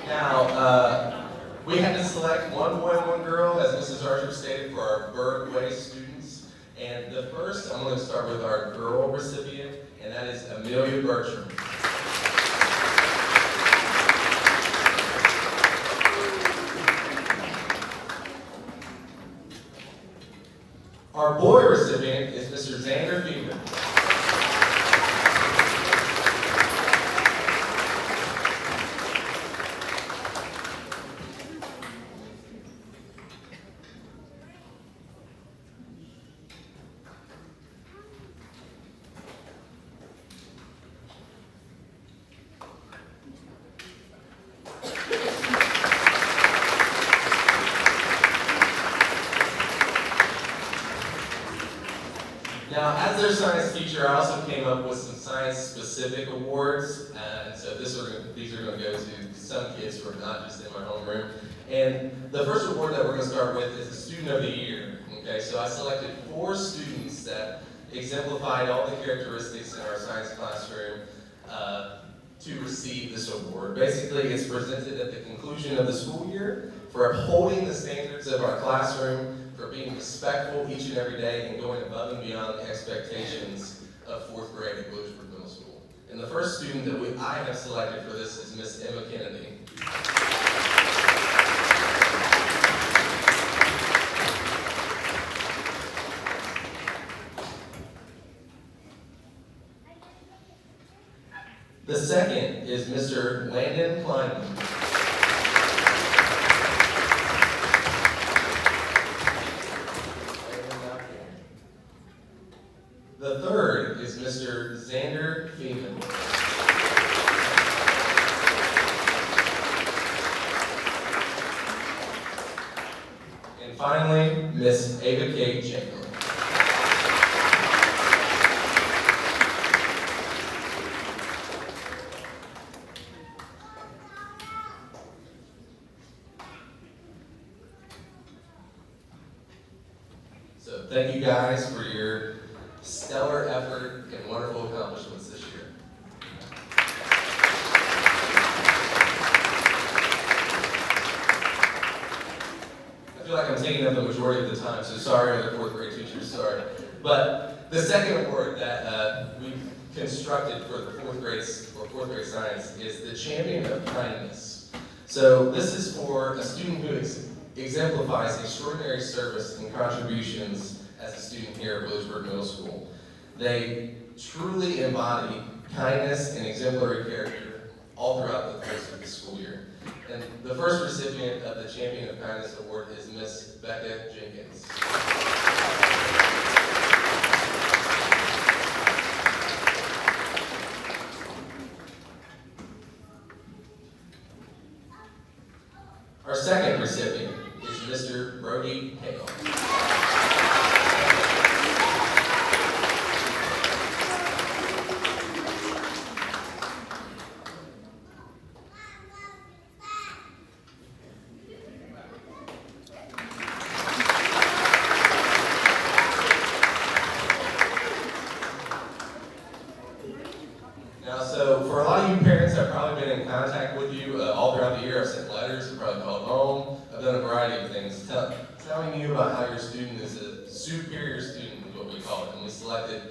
Now, we had to select one boy and one girl, as Mrs. Archer stated, for our Berg Way students. And the first, I'm going to start with our girl recipient, and that is Amelia Bertram. Our boy recipient is Mr. Xander Beeman. Now, as their science teacher, I also came up with some science-specific awards, and so these are going to go to some kids who are not just in my homeroom. And the first award that we're going to start with is the Student of the Year. Okay, so I selected 4 students that, exemplified all the characteristics in our science classroom to receive this award. Basically, it's presented at the conclusion of the school year for upholding the standards of our classroom, for being respectful each and every day, and going above and beyond the expectations of 4th grade at Bloomsburg Middle School. And the first student that I have selected for this is Miss Emma Kennedy. The second is Mr. Landon Kleinman. The third is Mr. Xander Feeman. And finally, Miss Ava Kate Chamberlain. So thank you guys for your stellar effort and wonderful accomplishments this year. I feel like I'm taking up the majority of the time, so sorry other 4th grade teachers, sorry. But the second award that we've constructed for the 4th grade science is the Champion of Kindness. So this is for a student who exemplifies extraordinary service and contributions as a student here at Bloomsburg Middle School. They truly embody kindness and exemplary character all throughout the course of the school year. And the first recipient of the Champion of Kindness Award is Miss Becca Jenkins. Our second recipient is Mr. Brody Hale. Now, so for a lot of you parents, I've probably been in contact with you all throughout the year. I've sent letters, I've probably called home. I've done a variety of things, telling you about how your student is a superior student, is what we call it. And we selected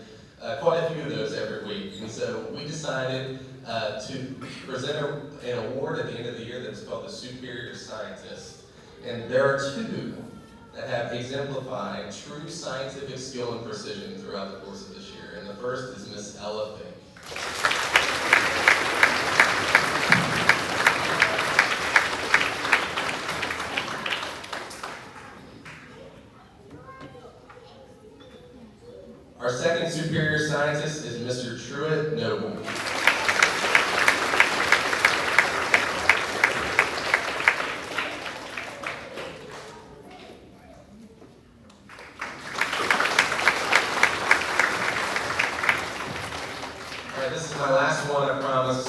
quite a few of those every week. And so we decided to present an award at the end of the year that's called the Superior Scientist. And there are two that have exemplified true scientific skill and precision throughout the course of this year. And the first is Miss Ella Fink. Our second superior scientist is Mr. Truett Noble. All right, this is my last one, I promise.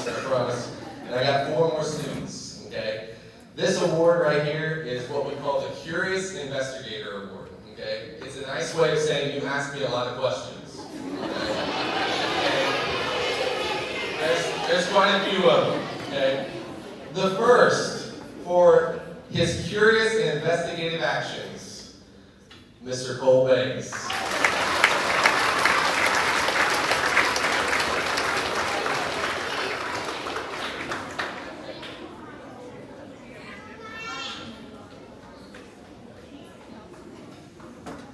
And I got 4 more students, okay? This award right here is what we call the Curious Investigator Award, okay? It's a nice way of saying you asked me a lot of questions, okay? There's quite a few of them, okay? The first, for his curious and investigative actions, Mr. Cole Banks.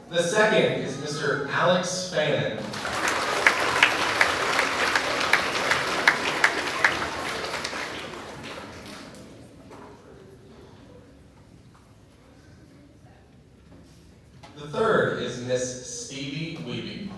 The second is Mr. Alex Fannin. The third is Miss Stevie Weeby.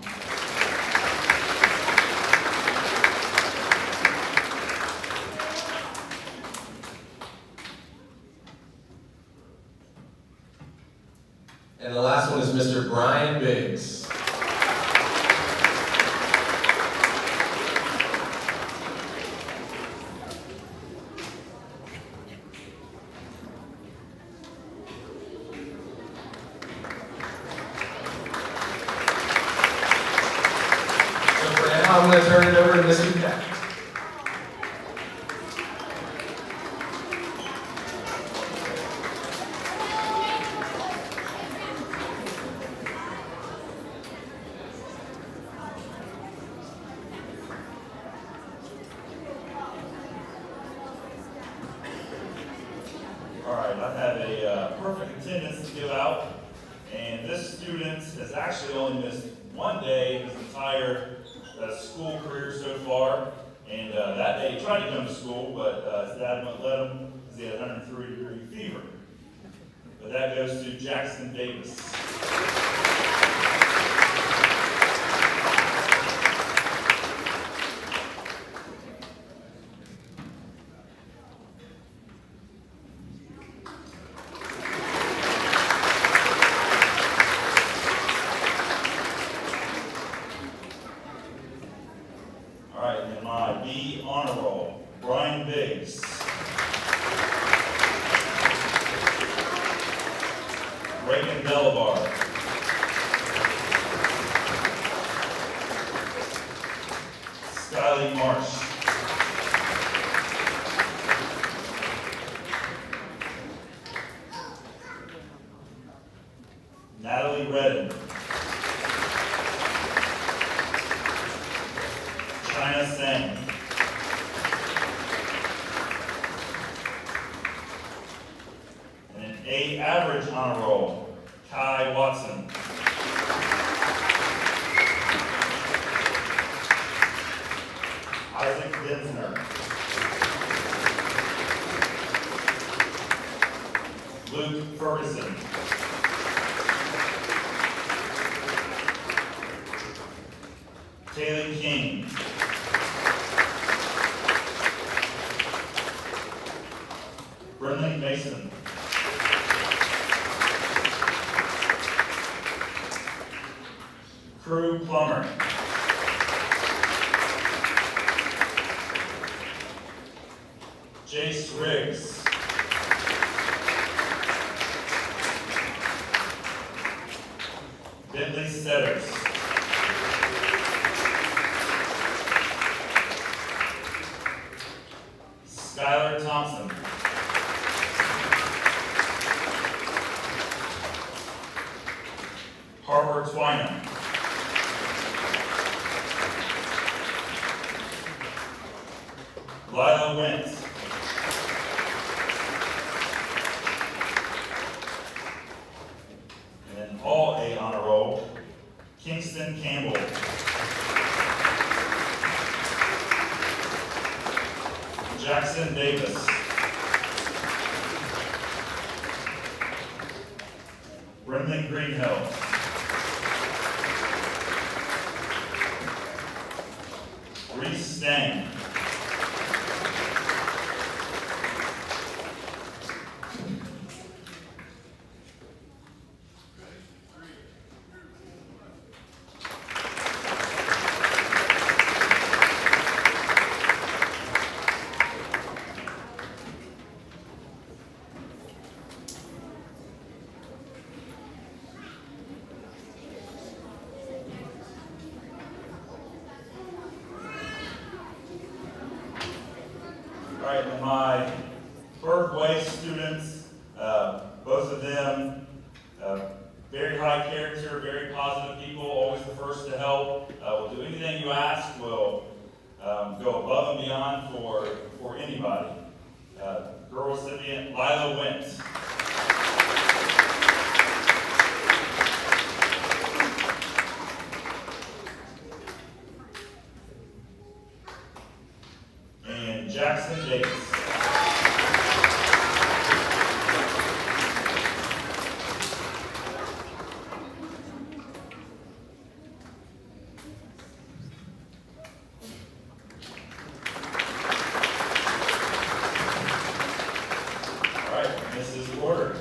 And the last one is Mr. Brian Biggs. All right, I have a perfect attendance to give out, and this student has actually only missed one day in his entire school career so far. And that day he tried to come to school, but his dad wouldn't let him because he had 103-degree fever. But that goes to Jackson Davis. All right, and my B honor roll, Brian Biggs. Reagan Delabar. Skylie Marsh. Natalie Redden. China Singh. And an A average honor roll, Kai Watson. Isaac Dinsner. Luke Ferguson. Taylor King. Brendan Mason. Crew Plummer. Jace Riggs. Bentley Setters. Skylar Thompson. Harper Twynham. Lila Wentz. And then all A honor roll, Kingston Campbell. Jackson Davis. Brendan Greenhill. Reese Stang. All right, and my Bergway students, both of them, very high character, very positive people, always the first to help, will do anything you ask, will go above and beyond for anybody. Girl recipient, Lila Wentz. And Jackson Davis. All right, this is the order.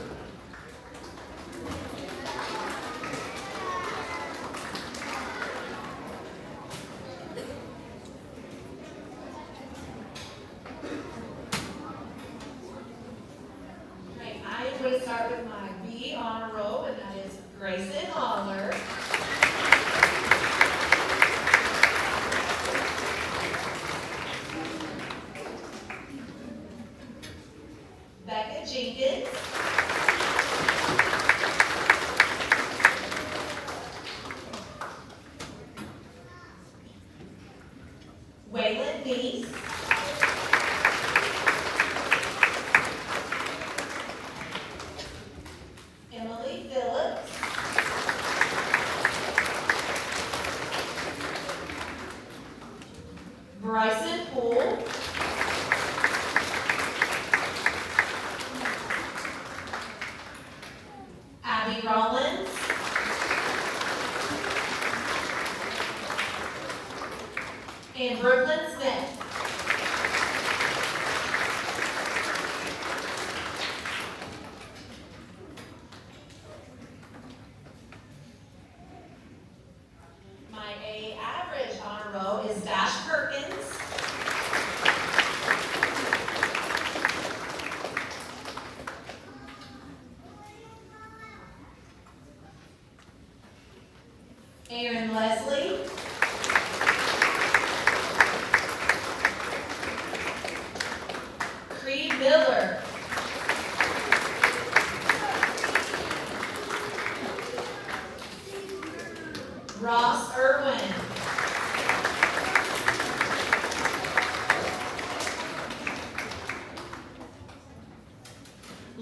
Right, I am going to start with my B honor roll, and that is Grayson Holler. Becca Jenkins. Waylon Deese.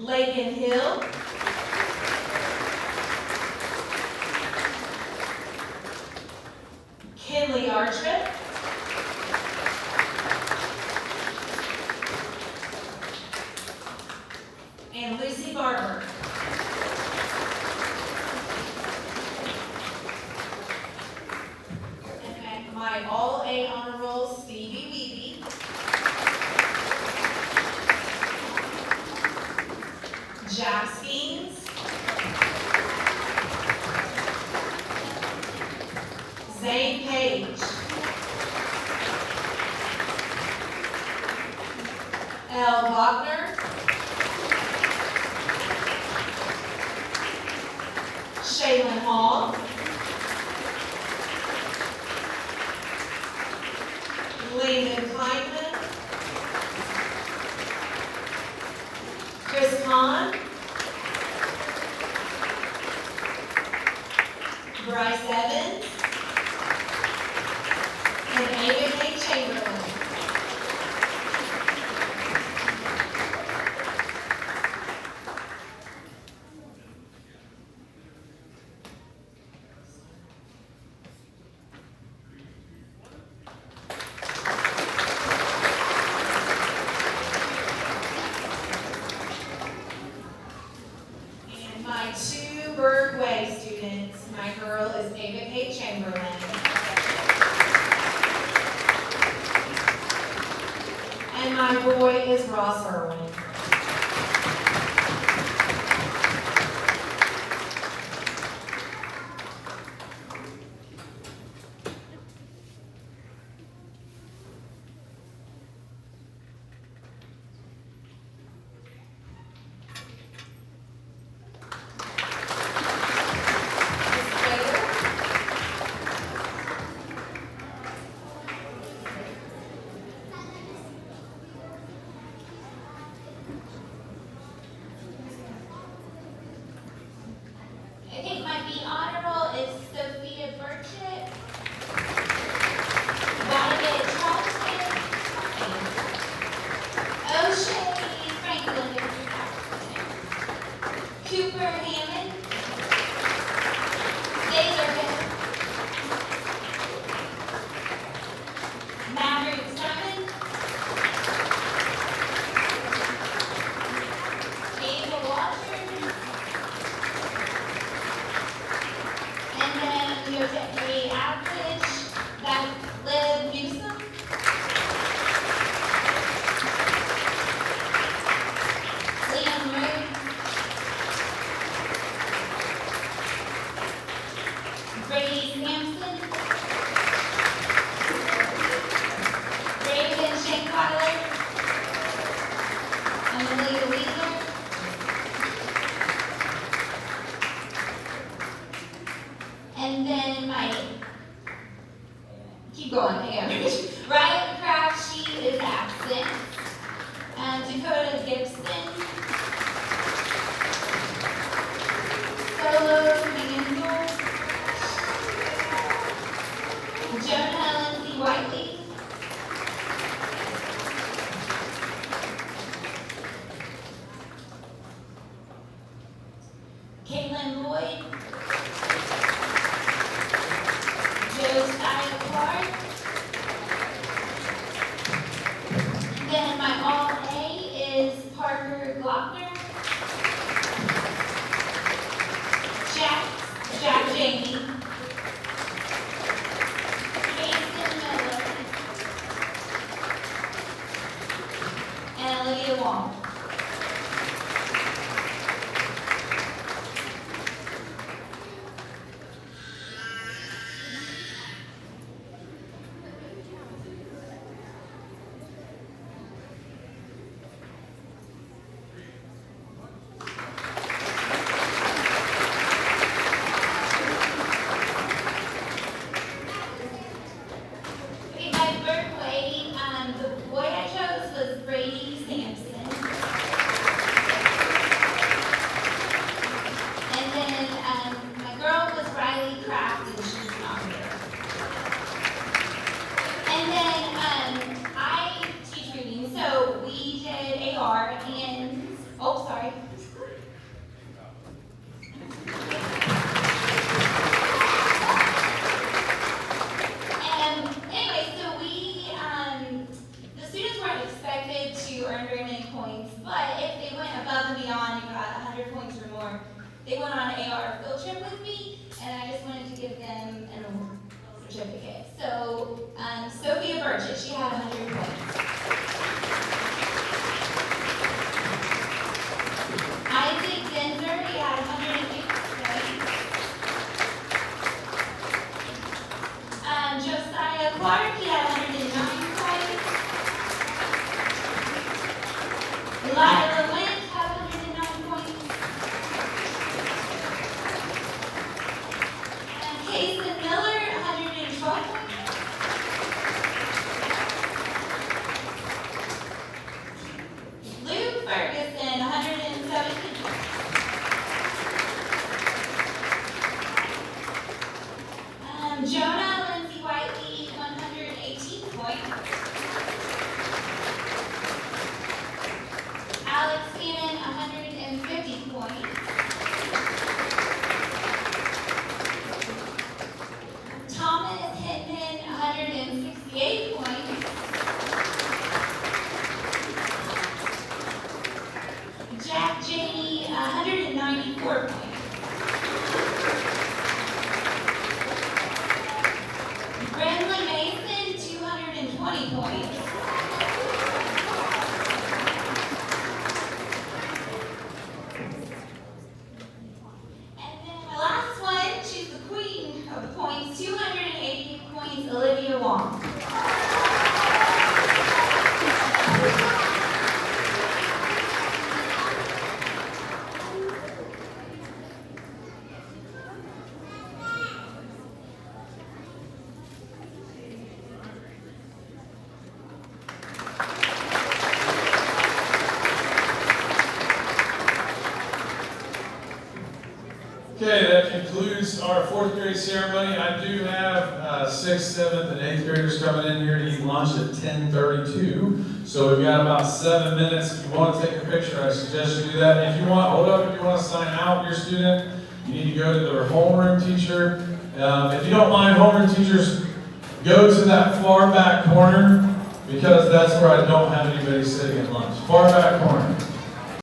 Lakin Hill. Kinley Archman. And Lucy Barber. And my all A honor roll, Stevie Weeby. Jack Skeens. Zane Page. Elle Wagner. Shaylin Hall. Landon Kleinman. Chris Kahn. Bryce Evans. And Ava K. Chamberlain. And my two Berg Way students, my girl is Ava K. Chamberlain. And my boy is Ross Irwin. I think my B honor roll is Sophia Burchett, Violet Charleston, O'Shea Franklin, Cooper Hammond, Dazer Maverick Simon, Ava Watson, and then we go to A. Average, that's Liv Newsom. Liam Root. Brady Sampson. Raven Shankwiler. Amelia Wheeler. And then my, keep going, Average. Ryan Craft, she is absent. Dakota Gibson. Solo Mansell. Jonah Lindsay Whiteley. Caitlin Lloyd. Josiah Clark. Then my all A is Parker Glockner. Jack Jamie. Hasten Miller. And Olivia Wong. Okay, my third way, the boy I chose was Brady Sampson. And then, my girl was Riley Kraft, and she's not here. And then, I teach reading, so we did AR, and Oh, sorry. Anyway, so the students weren't expected to earn very many points, but if they went above and beyond and got 100 points or more, they went on an AR field trip with me, and I just wanted to give them a certificate. So, Sophia Burgess, she had 100 points. Isaac Denzer, he had 108 points. Josiah Clark, he had 109 points. Elijah Lynch had 109 points. And Kason Miller, 112 points. Luke Ferguson, 117 points. Jonah Lindsay Whiteley, 118 points. Alex Cannon, 150 points. Thomas Hinton, 168 points. Jack Janey, 194 points. Brenley Mason, 220 points. And then my last one, she's the queen of the points, 280 points, Olivia Wong. Okay, that concludes our 4th grade ceremony. I do have 6th, 7th, and 8th graders coming in here to eat lunch at 10:32. So we've got about 7 minutes. If you want to take a picture, I suggest you do that. If you want, hold up, if you want to sign out your student, you need to go to their homeroom teacher. If you don't mind, homeroom teachers, go to that far back corner because that's where I don't have anybody sitting at lunch. Far back corner.